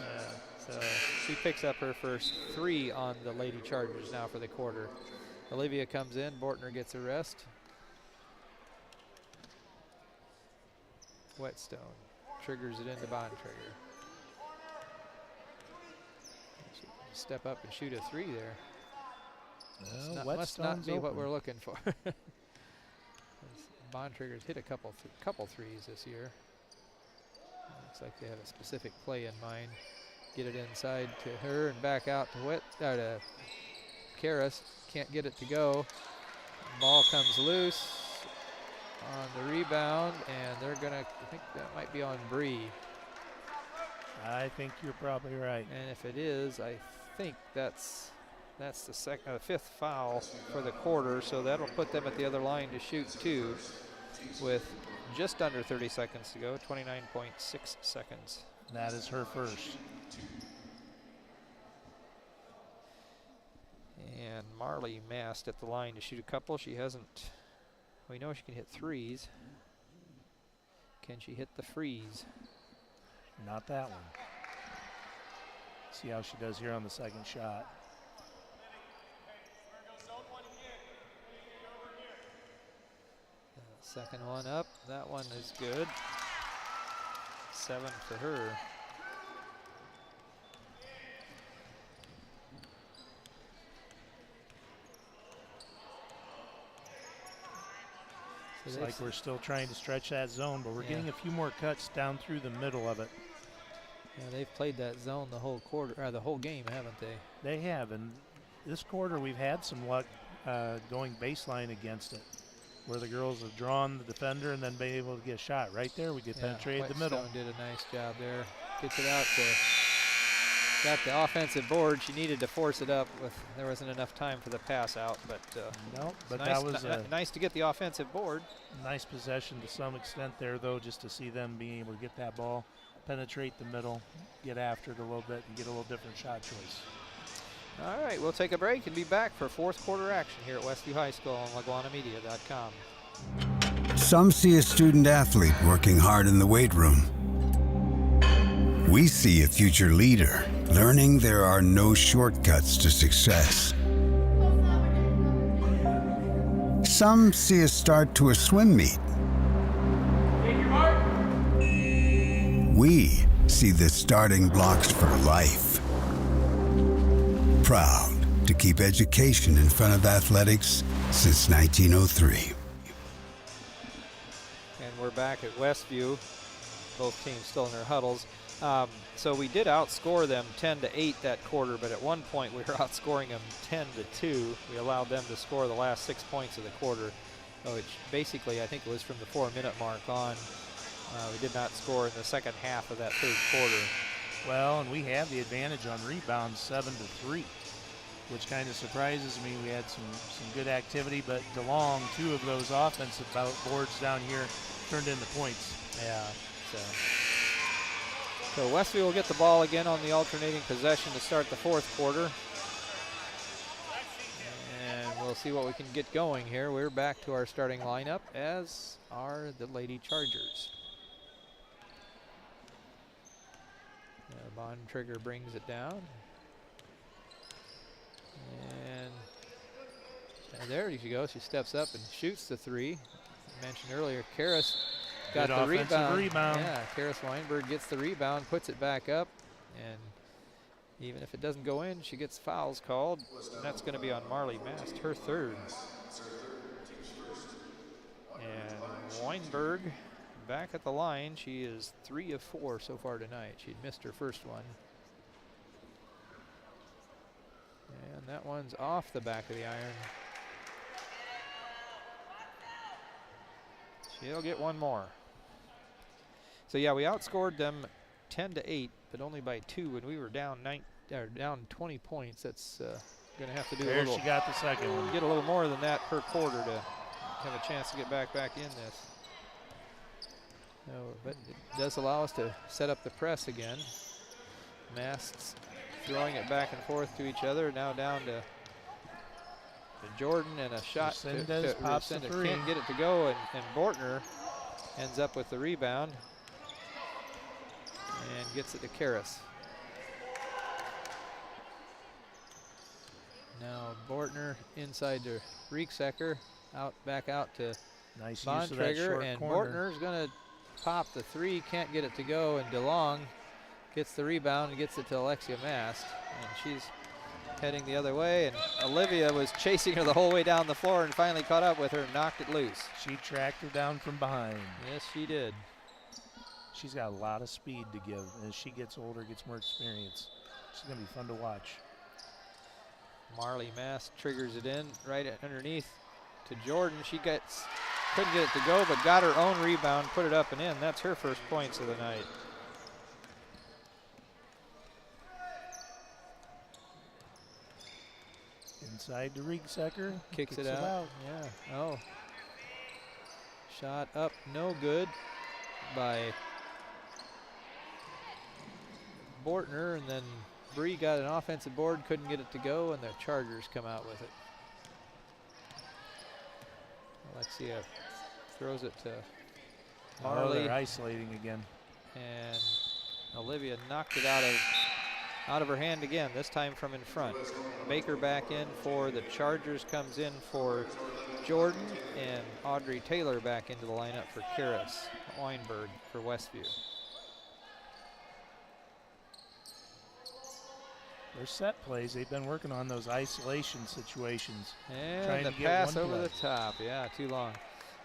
S1: So she picks up her first 3 on the Lady Chargers now for the quarter. Olivia comes in. Bortner gets a rest. Whetstone triggers it into Bontrager. Step up and shoot a 3 there. Must not be what we're looking for. Bontrager's hit a couple threes this year. Looks like they have a specific play in mind. Get it inside to her and back out to Karis. Can't get it to go. Ball comes loose on the rebound, and they're gonna. I think that might be on Bree.
S2: I think you're probably right.
S1: And if it is, I think that's the 5th foul for the quarter, so that'll put them at the other line to shoot 2 with just under 30 seconds to go, 29.6 seconds.
S2: That is her first.
S1: And Marley Mast at the line to shoot a couple. She hasn't, we know she can hit 3s. Can she hit the freeze?
S2: Not that one. See how she does here on the second shot.
S1: Second one up, that one is good. 7 for her.
S2: It's like we're still trying to stretch that zone, but we're getting a few more cuts down through the middle of it.
S1: Yeah, they've played that zone the whole quarter, or the whole game, haven't they?
S2: They have, and this quarter we've had some luck going baseline against it, where the girls have drawn the defender and then been able to get a shot. Right there, we could penetrate the middle.
S1: Whetstone did a nice job there. Gets it out to, got the offensive board. She needed to force it up. There wasn't enough time for the pass out, but
S2: no. But
S1: nice,
S2: that was
S1: nice to get the offensive board.
S2: Nice possession to some extent there, though, just to see them being able to get that ball, penetrate the middle, get after it a little bit, and get a little different shot choice.
S1: All right, we'll take a break and be back for 4th quarter action here at Westview High School on LaGwanamedia.com.
S6: Some see a student athlete working hard in the weight room. We see a future leader learning there are no shortcuts to success. Some see a start to a swim meet. We see the starting blocks for life. Proud to keep education in front of athletics since 1903.
S1: And we're back at Westview. Both teams still in their huddles. So we did outscore them 10-8 that quarter, but at one point we were outscoring them 10-2. We allowed them to score the last 6 points of the quarter, which basically I think it was from the 4-minute mark on. We did not score in the second half of that 3rd quarter.
S2: Well, and we have the advantage on rebounds 7-3, which kind of surprises me. We had some good activity, but DeLong, 2 of those offensive boards down here turned into points.
S1: Yeah. So Westview will get the ball again on the alternating possession to start the 4th quarter. And we'll see what we can get going here. We're back to our starting lineup, as are the Lady Chargers. Bontrager brings it down. And there she goes. She steps up and shoots the 3. I mentioned earlier, Karis got the rebound. Yeah, Karis Weinberg gets the rebound, puts it back up, and even if it doesn't go in, she gets fouls called, and that's going to be on Marley Mast, her 3rd. And Weinberg back at the line. She is 3 of 4 so far tonight. She'd missed her first one. And That one's off the back of the iron. She'll get one more. So yeah, we outscored them 10-8, but only by 2, and we were down 20 points. That's going to have to do
S2: there
S1: a little.
S2: She got the second one.
S1: Get a little more than that per quarter to have a chance to get back in this. No, but it does allow us to set up the press again. Masks throwing it back and forth to each other. Now down to Jordan, and a shot to
S2: pops the three.
S1: Can't get it to go, and Bortner ends up with the rebound and gets it to Karras. Now Bortner inside to Rieksecker, back out to
S2: nice use of that
S1: Bontrager,
S2: short
S1: and
S2: corner.
S1: Bortner's going to pop the 3, can't get it to go, and DeLong gets the rebound and gets it to Alexia Mast, and she's heading the other way, and Olivia was chasing her the whole way down the floor and finally caught up with her and knocked it loose.
S2: She tracked her down from behind.
S1: Yes, she did.
S2: She's got a lot of speed to give. As she gets older, gets more experience, she's going to be fun to watch.
S1: Marley Mast triggers it in right underneath to Jordan. She couldn't get it to go, but got her own rebound, put it up and in. That's her first points of the night.
S2: Inside to Rieksecker.
S1: Kicks it out. Yeah. Oh. Shot up, no good by Bortner, and then Bree got an offensive board, couldn't get it to go, and the Chargers come out with it. Alexia throws it to Marley.
S2: They're isolating again.
S1: And Olivia knocked it out of her hand again, this time from in front. Baker back in for the Chargers, comes in for Jordan, and Audrey Taylor back into the lineup for Karras Weinberg for Westview.
S2: Their set plays, they've been working on those isolation situations.
S1: And
S2: trying
S1: the
S2: to get
S1: pass
S2: one
S1: over
S2: play.
S1: the top, yeah, too long.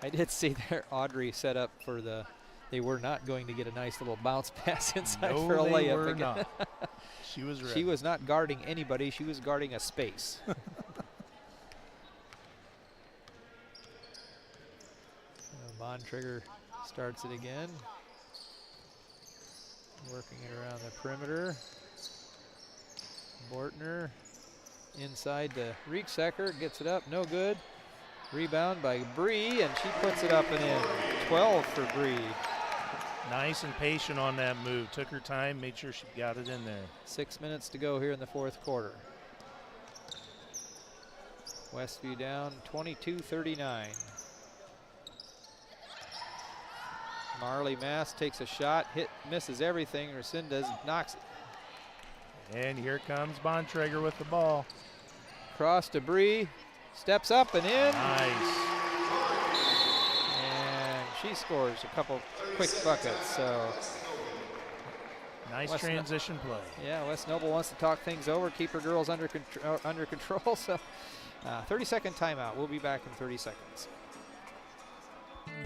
S1: I did see there Audrey set up for they were not going to get a nice little bounce pass inside for a layup.
S2: They were
S1: again.
S2: not. She was ready.
S1: She was not guarding anybody, she was guarding a space. Bontrager starts it again. Working it around the perimeter. Bortner inside to Rieksecker, gets it up, no good. Rebound by Bree, and she puts it up and in. 12 for Bree.
S2: Nice and patient on that move. Took her time, made sure she got it in there.
S1: 6 minutes to go here in the fourth quarter. Westview down 22-39. Marley Mast takes a shot, misses everything. Resendez knocks it.
S2: And here comes Bontrager with the ball.
S1: Cross to Bree, steps up and in.
S2: Nice.
S1: And she scores a couple quick buckets. So
S2: nice
S1: West
S2: transition play.
S1: Yeah, West Noble wants to talk things over, keep her girls under control. So 30-second timeout. We'll be back in 30 seconds.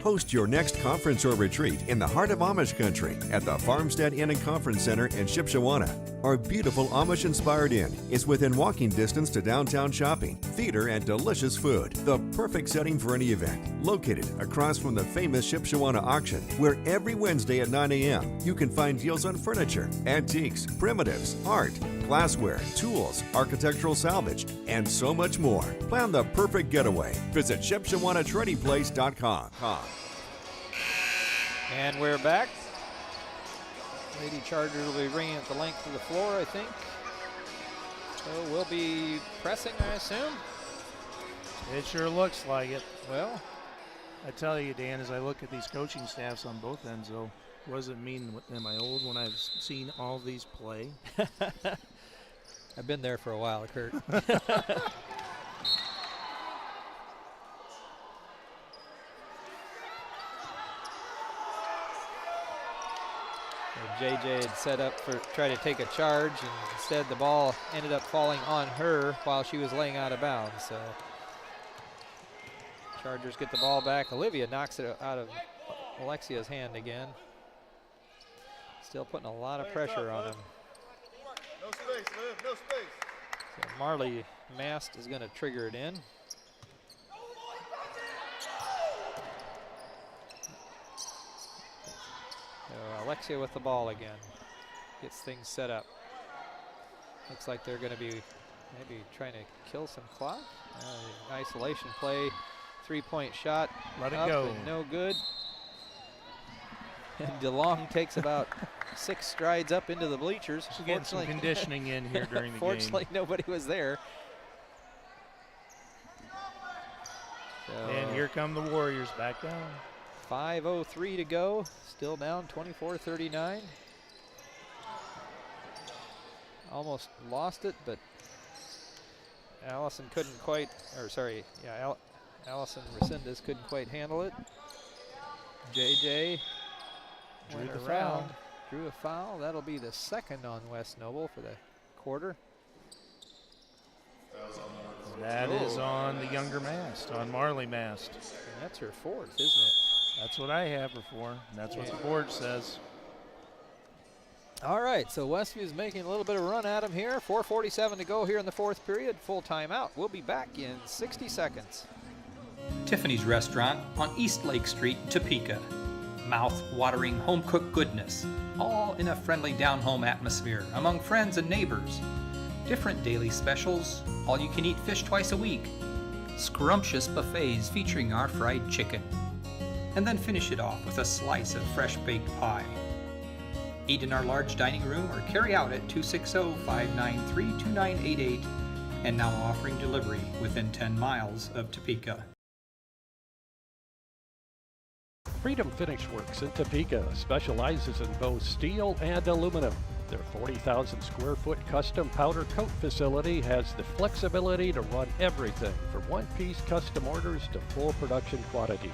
S9: Host your next conference or retreat in the heart of Amish country at the Farmstead Inn and Conference Center in Shipshewana. Our beautiful Amish-inspired inn is within walking distance to downtown shopping, theater, and delicious food. The perfect setting for any event. Located across from the famous Shipshewana auction, where every Wednesday at 9 a.m. you can find deals on furniture, antiques, primitives, art, glassware, tools, architectural salvage, and so much more. Plan the perfect getaway. Visit ShipshewanATreatyPlace.com.
S1: And we're back. Lady Chargers will be bringing it the length of the floor, I think. So we'll be pressing, I assume.
S2: It sure looks like it.
S1: Well,
S2: I tell you, Dan, as I look at these coaching staffs on both ends, though, what does it mean? Am I old when I've seen all these play?
S1: I've been there for a while, Kurt. JJ had set up for try to take a charge, and instead the ball ended up falling on her while she was laying out of bounds. So Chargers get the ball back. Olivia knocks it out of Alexia's hand again. Still putting a lot of pressure on him.
S5: No space, Liv, no space.
S1: So Marley Mast is going to trigger it in. So Alexia with the ball again. Gets things set up. Looks like they're going to be maybe trying to kill some clock. Isolation play, 3-point shot.
S2: Let it
S1: up
S2: go.
S1: And no good. And DeLong takes about 6 strides up into the bleachers.
S2: She's getting some conditioning in here during the game.
S1: Fortunately, nobody was there. So
S2: And here come the Warriors back down.
S1: 5:03 to go. Still down 24-39. Almost lost it, but Allison couldn't quite, or sorry, yeah, Allison Resendez couldn't quite handle it. JJ went around, drew a foul. That'll be the second on West Noble for the quarter.
S2: That is on the younger Mast, on Marley Mast.
S1: And that's her 4th, isn't it?
S2: That's what I have her for, and that's what the board says.
S1: All right, so Westview's making a little bit of a run at him here. 4:47 to go here in the 4th period. Full timeout. We'll be back in 60 seconds.
S7: Tiffany's Restaurant on East Lake Street, Topeka. Mouth-watering home-cooked goodness, all in a friendly down-home atmosphere among friends and neighbors. Different daily specials, all-you-can-eat fish twice a week, scrumptious buffets featuring our fried chicken, and then finish it off with a slice of fresh baked pie. Eat in our large dining room or carry out at 260-593-2988, and now offering delivery within 10 miles of Topeka.
S4: Freedom Finish Works in Topeka specializes in both steel and aluminum. Their 40,000 square foot custom powder coat facility has the flexibility to run everything from one-piece custom orders to full production quantities.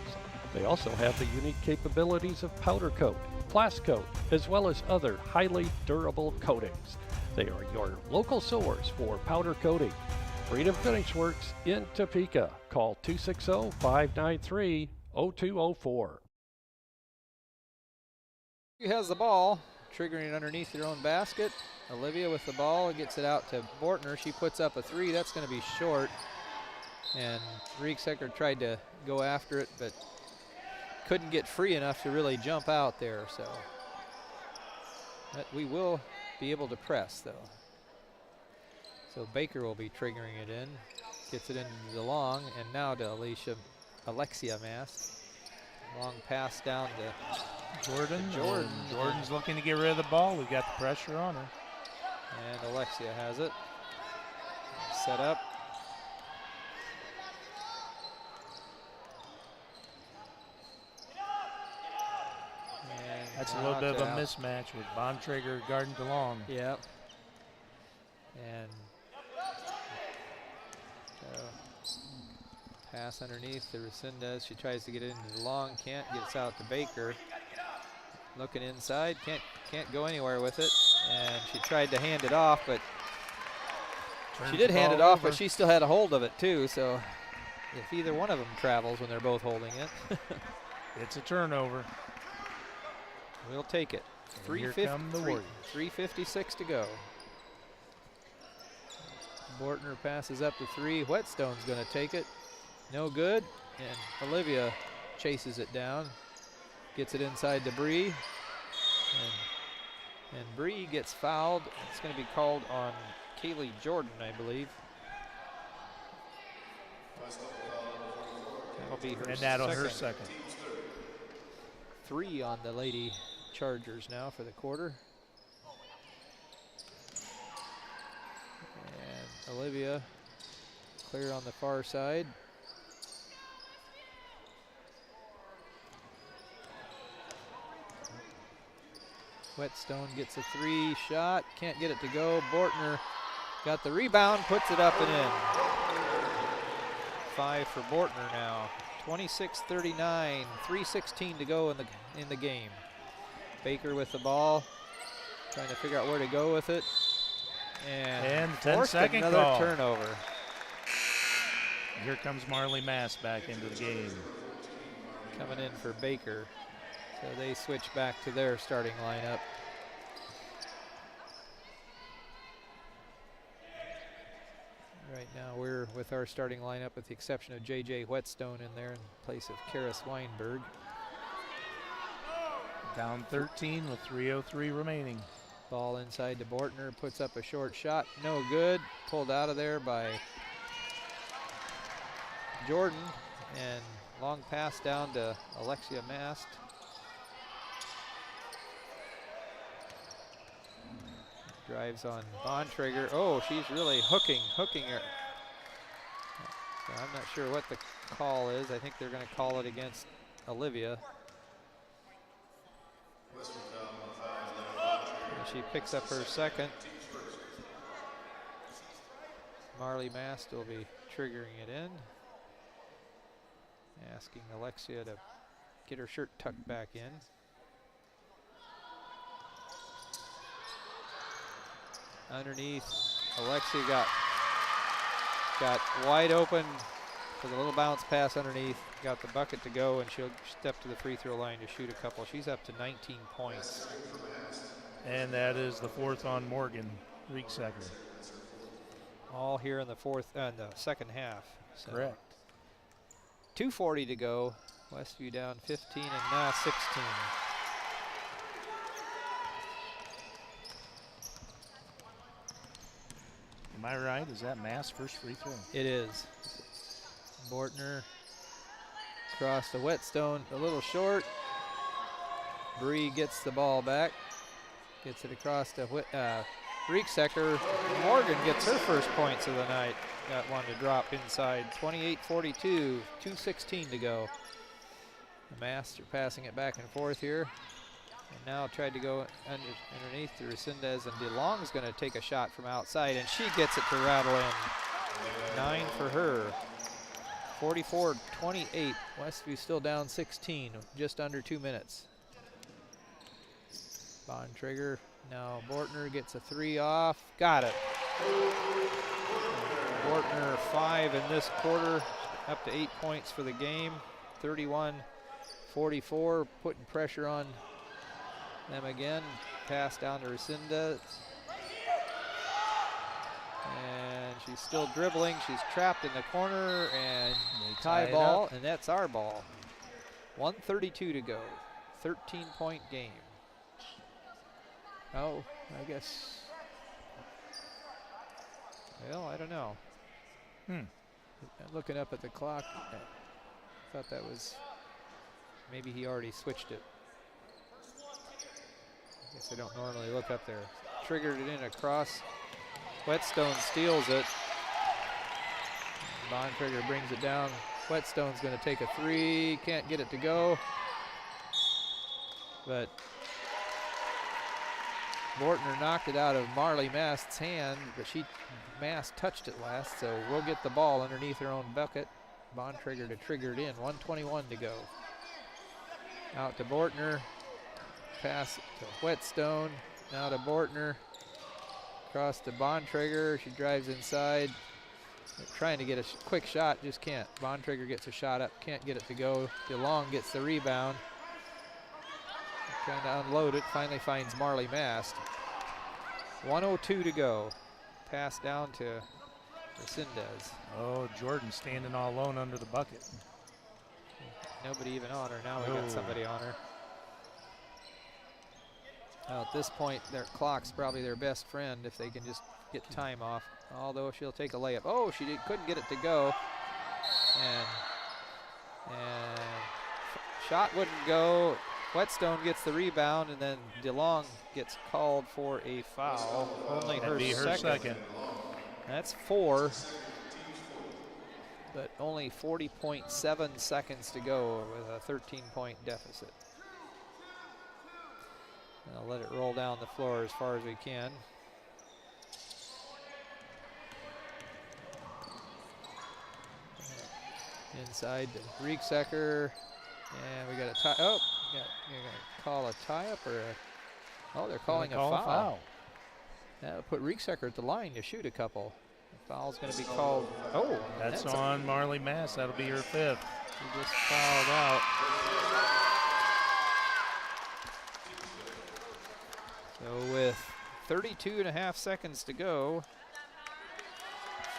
S4: They also have the unique capabilities of powder coat, blast coat, as well as other highly durable coatings. They are your local source for powder coating. Freedom Finish Works in Topeka. Call 260-593-0204.
S1: Who has the ball, triggering it underneath their own basket. Olivia with the ball gets it out to Bortner. She puts up a 3. That's going to be short. And Rieksecker tried to go after it, but couldn't get free enough to really jump out there. So but we will be able to press, though. So Baker will be triggering it in. Gets it into DeLong, and now to Alexia Mast. Long pass down to Jordan.
S2: Jordan's looking to get rid of the ball. We've got the pressure on her.
S1: And Alexia has it. Set up. And
S2: that's a little bit of a mismatch with Bontrager guarding DeLong.
S1: Yep. And pass underneath to Resendez. She tries to get it into DeLong. Can't. Gets out to Baker. Looking inside. Can't go anywhere with it. And she tried to hand it off, but she did hand it off, but she still had a hold of it too. So if either one of them travels when they're both holding it,
S2: it's a turnover.
S1: We'll take it. 3:56 to go. Bortner passes up to 3. Whetstone's going to take it. No good. And Olivia chases it down. Gets it inside to Bree. And Bree gets fouled. It's going to be called on Kaylee Jordan, I believe. That'll be her second. 3 on the Lady Chargers now for the quarter. And Olivia clear on the far side. Whetstone gets a 3 shot, can't get it to go. Bortner got the rebound, puts it up and in. 5 for Bortner now. 26-39, 3:16 to go in the game. Baker with the ball, trying to figure out where to go with it. And
S2: 10-second
S1: another
S2: call.
S1: turnover.
S2: Here comes Marley Mast back into the game.
S1: Coming in for Baker. So they switch back to their starting lineup. Right now we're with our starting lineup with the exception of J.J. Whetstone in there in place of Karis Weinberg.
S2: Down 13 with 3:03 remaining.
S1: Ball inside to Bortner, puts up a short shot, no good. Pulled out of there by Jordan, and long pass down to Alexia Mast. Drives on Bontrager. Oh, she's really hooking her. So I'm not sure what the call is. I think they're going to call it against Olivia. And she picks up her second. Marley Mast will be triggering it in. Asking Alexia to get her shirt tucked back in. Underneath, Alexia got wide open for the little bounce pass underneath, got the bucket to go, and she'll step to the free throw line to shoot a couple. She's up to 19 points.
S2: And that is the fourth on Morgan Rieksecker.
S1: All here in the second half. So
S2: Correct.
S1: 2:40 to go. Westview down 15 and now 16.
S2: Am I right? Is that Mass' first free throw?
S1: It is. Bortner across to Whetstone, a little short. Bree gets the ball back, gets it across to Rieksecker. Morgan gets her first points of the night. Got one to drop inside. 28-42, 2:16 to go. The Master passing it back and forth here. And now tried to go underneath to Resendez, and DeLong's going to take a shot from outside, and she gets it to rattle in. 9 for her. 44-28. Westview still down 16, just under 2 minutes. Bontrager, now Bortner gets a 3 off. Got it. Bortner 5 in this quarter, up to 8 points for the game. 31-44, putting pressure on them again. Pass down to Resendez. And she's still dribbling. She's trapped in the corner, and tie ball, and that's our ball. 1:32 to go. 13-point game. Oh, I guess. Well, I don't know. Looking up at the clock, I thought that was, maybe he already switched it. I guess I don't normally look up there. Triggered it in across. Whetstone steals it. Bontrager brings it down. Whetstone's going to take a 3. Can't get it to go. But Bortner knocked it out of Marley Mast's hand, but Mast touched it last, so we'll get the ball underneath her own bucket. Bontrager to trigger it in. 1:21 to go. Out to Bortner. Pass to Whetstone. Now to Bortner. Across to Bontrager. She drives inside. They're trying to get a quick shot, just can't. Bontrager gets a shot up, can't get it to go. DeLong gets the rebound. Trying to unload it, finally finds Marley Mast. 1:02 to go. Pass down to Resendez.
S2: Oh, Jordan standing all alone under the bucket.
S1: Nobody even on her. Now we got somebody on her. Well, at this point, their clock's probably their best friend if they can just get time off. Although she'll take a layup. Oh, she couldn't get it to go. And shot wouldn't go. Whetstone gets the rebound, and then DeLong gets called for a foul. Only her second. That's 4. But only 40.7 seconds to go with a 13-point deficit. I'll let it roll down the floor as far as we can. Inside to Rieksecker. And we got a tie. Oh, you're going to call a tie-up or a... Oh, they're calling a foul. That'll put Rieksecker at the line to shoot a couple. The foul's going to be called. Oh,
S2: that's on Marley Mast. That'll be her 5th.
S1: She just fouled out. So with 32.5 seconds to go,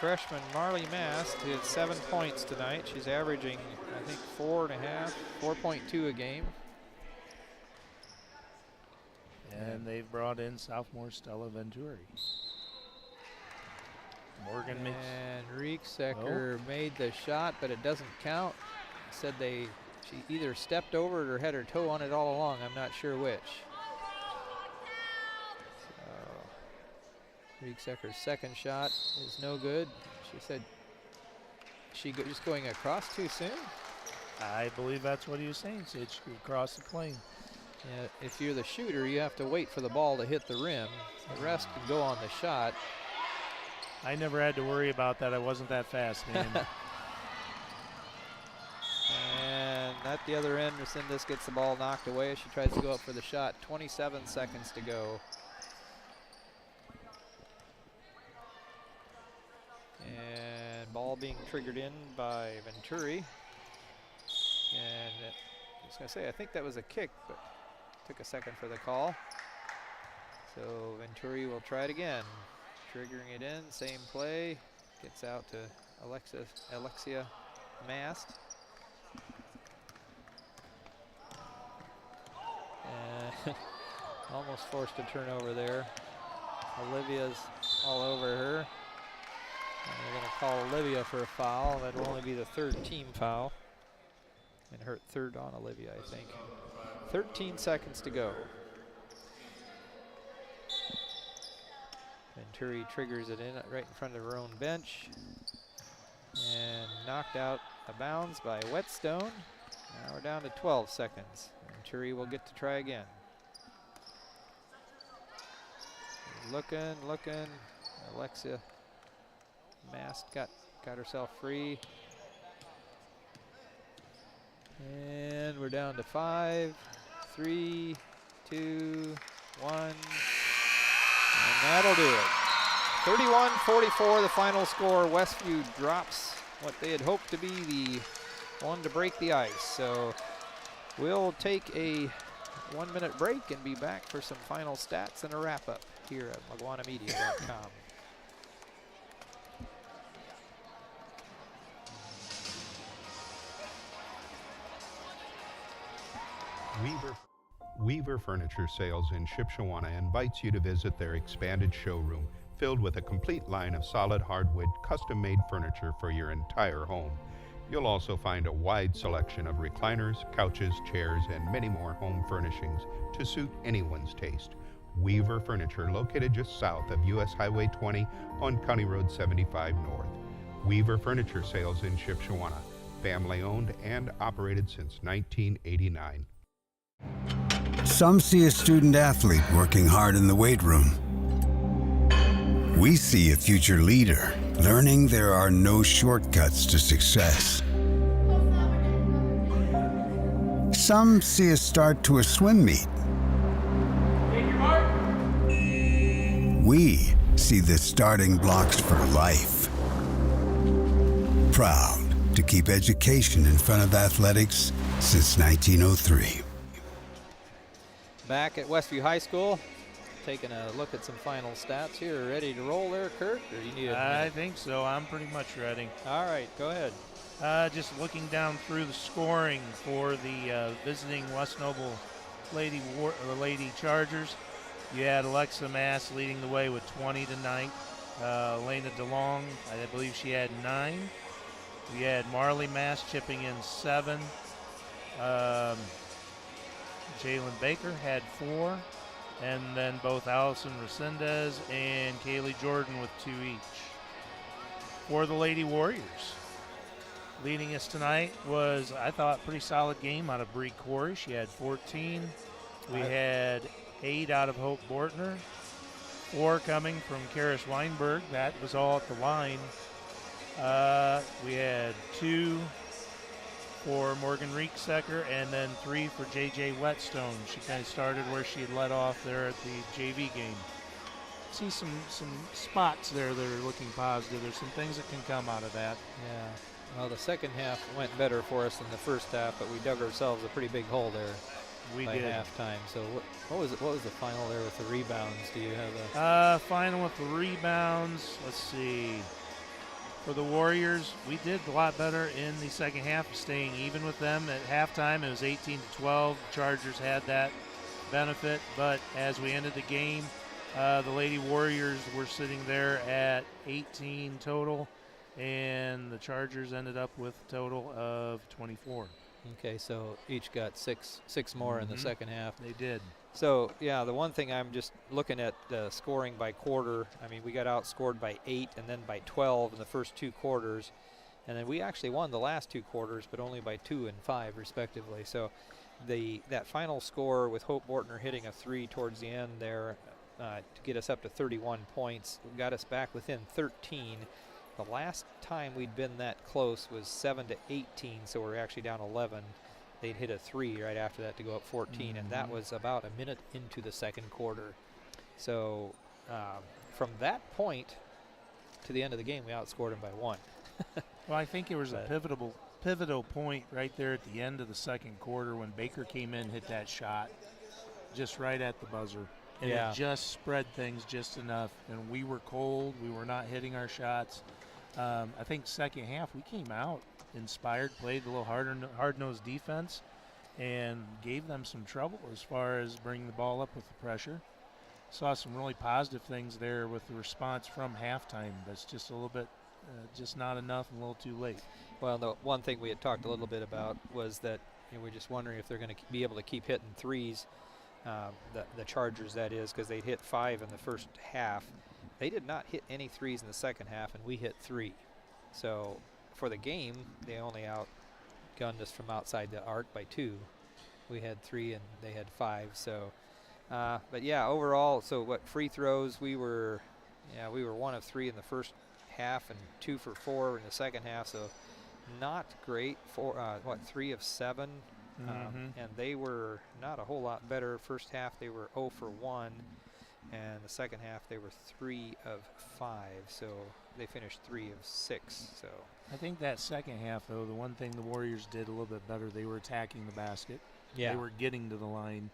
S1: freshman Marley Mast had 7 points tonight. She's averaging, I think, 4.2 a game.
S2: And they've brought in sophomore Stella Venturi. Morgan makes.
S1: And Rieksecker made the shot, but it doesn't count. Said she either stepped over it or had her toe on it all along. I'm not sure which. So Rieksecker's second shot is no good. She said just going across too soon.
S2: I believe that's what he was saying. Said she could cross the plane.
S1: Yeah, if you're the shooter, you have to wait for the ball to hit the rim. The rest can go on the shot.
S2: I never had to worry about that. I wasn't that fast, man.
S1: And at the other end, Resendez gets the ball knocked away as she tries to go up for the shot. 27 seconds to go. And ball being triggered in by Venturi. And I was going to say, I think that was a kick, but took a second for the call. So Venturi will try it again. Triggering it in, same play. Gets out to Alexia Mast. And almost forced a turnover there. Olivia's all over her. And they're going to call Olivia for a foul. That'll only be the third team foul. And her third on Olivia, I think. 13 seconds to go. Venturi triggers it in right in front of her own bench. And knocked out of bounds by Whetstone. Now we're down to 12 seconds. Venturi will get to try again. Looking. Alexia Mast got herself free. And we're down to 5, 3, 2, 1. And that'll do it. 31-44, the final score. Westview drops what they had hoped to be the one to break the ice. So we'll take a 1-minute break and be back for some final stats and a wrap-up here at LaGwanamedia.com.
S11: Weaver Furniture Sales in Shipshewana invites you to visit their expanded showroom filled with a complete line of solid hardwood custom-made furniture for your entire home. You'll also find a wide selection of recliners, couches, chairs, and many more home furnishings to suit anyone's taste. Weaver Furniture, located just south of US Highway 20 on County Road 75 North. Weaver Furniture Sales in Shipshewana, family-owned and operated since 1989.
S6: Some see a student athlete working hard in the weight room. We see a future leader learning there are no shortcuts to success. Some see a start to a swim meet. We see the starting blocks for life. Proud to keep education in front of athletics since 1903.
S1: Back at Westview High School, taking a look at some final stats here. Ready to roll there, Kurt? Or you need a minute?
S2: I think so. I'm pretty much ready.
S1: All right, go ahead.
S2: Just looking down through the scoring for the visiting West Noble Lady Chargers. You had Alexa Mast leading the way with 20 tonight. Elena DeLong, I believe she had 9. We had Marley Mast chipping in 7. Jalen Baker had 4. And then both Allison Resendez and Kaylee Jordan with 2 each. For the Lady Warriors, leading us tonight was, I thought, pretty solid game out of Bree Corey. She had 14. We had 8 out of Hope Bortner. 4 coming from Karis Weinberg. That was all at the line. We had 2 for Morgan Rieksecker, and then 3 for J.J. Whetstone. She kind of started where she had let off there at the JV game. See some spots there that are looking positive. There's some things that can come out of that.
S1: Yeah. Well, the second half went better for us than the first half, but we dug ourselves a pretty big hole there.
S2: We
S1: by
S2: did.
S1: halftime. So what was it? What was the final there with the rebounds? Do you have
S2: Final with the rebounds? Let's see. For the Warriors, we did a lot better in the second half, staying even with them. At halftime, it was 18-12. The Chargers had that benefit, but as we ended the game, the Lady Warriors were sitting there at 18 total, and the Chargers ended up with a total of 24.
S1: Okay, so each got six more in the second half.
S2: They did.
S1: So, yeah, the one thing I'm just looking at scoring by quarter, I mean, we got outscored by 8 and then by 12 in the first 2 quarters. And then we actually won the last 2 quarters, but only by 2 and 5, respectively. So that final score with Hope Bortner hitting a 3 towards the end there to get us up to 31 points got us back within 13. The last time we'd been that close was 7-18, so we're actually down 11. They'd hit a 3 right after that to go up 14, and that was about a minute into the second quarter. So from that point to the end of the game, we outscored them by 1.
S2: Well, I think it was a pivotal point right there at the end of the second quarter when Baker came in and hit that shot just right at the buzzer. And it just spread things just enough. And we were cold. We were not hitting our shots. I think second half we came out inspired, played a little hard-nosed defense, and gave them some trouble as far as bringing the ball up with the pressure. Saw some really positive things there with the response from halftime. That's just a little bit, just not enough and a little too late.
S1: Well, the one thing we had talked a little bit about was that we're just wondering if they're going to be able to keep hitting threes, the Chargers, that is, because they hit 5 in the first half. They did not hit any threes in the second half, and we hit 3. So for the game, they only outgunned us from outside the arc by 2. We had 3 and they had 5. So, but yeah, overall, so what free throws? We were 1 of 3 in the first half and 2 for 4 in the second half. So not great. 3 of 7, and they were not a whole lot better. First half they were 0 for 1. And the second half, they were 3 of 5, so they finished 3 of 6. So
S2: I think that second half, though, the one thing the Warriors did a little bit better, they were attacking the basket.
S1: Yeah.
S2: They were getting to the line.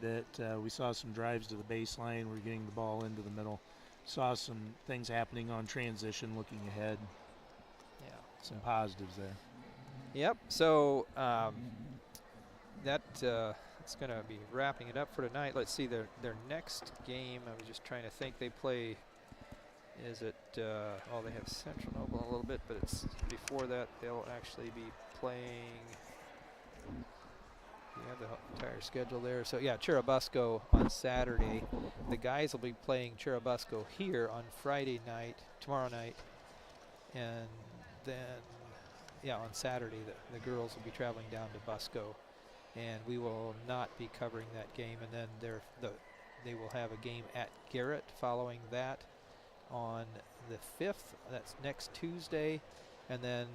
S2: That we saw some drives to the baseline. We're getting the ball into the middle. Saw some things happening on transition, looking ahead.
S1: Yeah,
S2: some positives there.
S1: Yep. So it's going to be wrapping it up for tonight. Let's see their next game. I was just trying to think. They play, is it, they have Central Noble a little bit, but it's before that they'll actually be playing. You have the entire schedule there. So yeah, Churubusco on Saturday. The guys will be playing Churubusco here on Friday night, tomorrow night, and then on Saturday the girls will be traveling down to Busco. And we will not be covering that game. And then they will have a game at Garrett following that on the 5th. That's next Tuesday. And then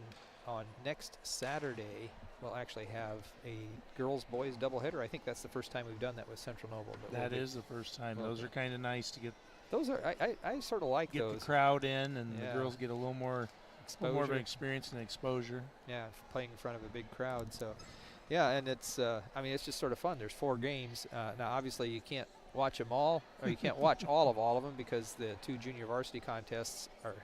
S1: on next Saturday, we'll actually have a girls-boys doubleheader. I think that's the first time we've done that with Central Noble. But
S2: that is the first time. Those are kind of nice to get.
S1: Those are I sort of like
S2: get
S1: those.
S2: Get the crowd in, and the girls get a little more of an experience and exposure.
S1: Yeah, playing in front of a big crowd. So. Yeah, and it's it's just sort of fun. There's 4 games. Now, obviously, you can't watch them all, or you can't watch all of them because the 2 junior varsity contests are,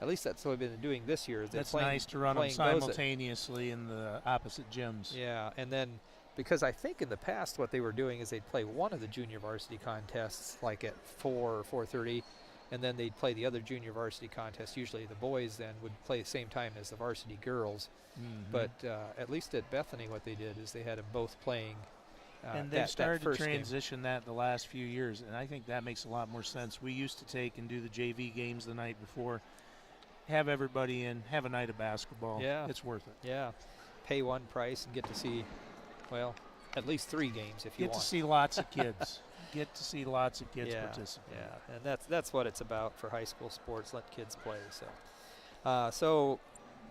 S1: at least that's what we've been doing this year.
S2: That's nice to run them simultaneously in the opposite gyms.
S1: Yeah, and then because I think in the past what they were doing is they'd play one of the junior varsity contests like at 4 or 4:30, and then they'd play the other junior varsity contest. Usually the boys then would play the same time as the varsity girls. But at least at Bethany what they did is they had them both playing
S2: and they've started to transition that the last few years, and I think that makes a lot more sense. We used to take and do the JV games the night before, have everybody in, have a night of basketball.
S1: Yeah.
S2: It's worth it.
S1: Yeah. Pay one price and get to see, at least 3 games if you want.
S2: Get to see lots of kids. Get to see lots of kids participate.
S1: Yeah, and that's what it's about for high school sports. Let kids play. So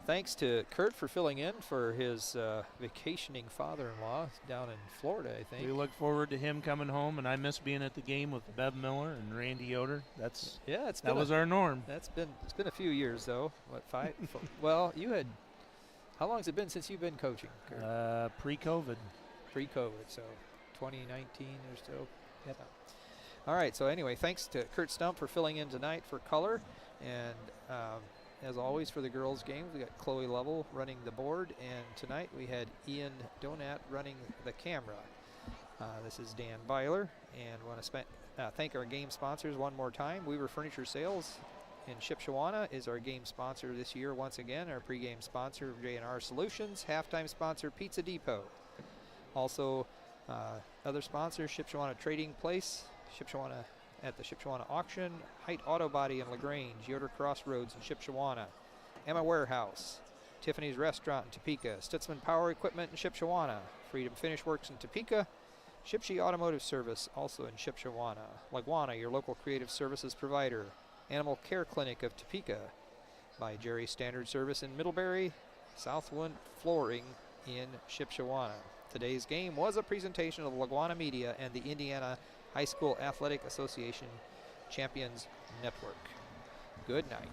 S1: thanks to Kurt for filling in for his vacationing father-in-law down in Florida, I think.
S2: We look forward to him coming home, and I miss being at the game with Bev Miller and Randy Yoder. That was our norm.
S1: It's been a few years though. What, 5? Well, how long has it been since you've been coaching, Kurt?
S2: Pre-COVID.
S1: Pre-COVID, so 2019 or so. Yep. All right, so anyway, thanks to Kurt Stump for filling in tonight for color, and as always, for the girls' games. We got Chloe Lovell running the board, and tonight we had Ian Donat running the camera. This is Dan Byler, and want to thank our game sponsors one more time. Weaver Furniture Sales in Shipshewana is our game sponsor this year once again. Our pregame sponsor, J&R Solutions. Halftime sponsor, Pizza Depot. Also, other sponsors, Shipshewana Trading Place, Shipshewana at the Shipshewana Auction, Height Auto Body in LaGrange, Yoder Crossroads in Shipshewana, Emma Warehouse, Tiffany's Restaurant in Topeka, Stutzman Power Equipment in Shipshewana, Freedom Finish Works in Topeka, Shipshe Automotive Service also in Shipshewana, LaGwana, your local creative services provider, Animal Care Clinic of Topeka, by Jerry Standard Service in Middlebury, Southwind Flooring in Shipshewana. Today's game was a presentation of LaGwana Media and the Indiana High School Athletic Association Champions Network. Good night.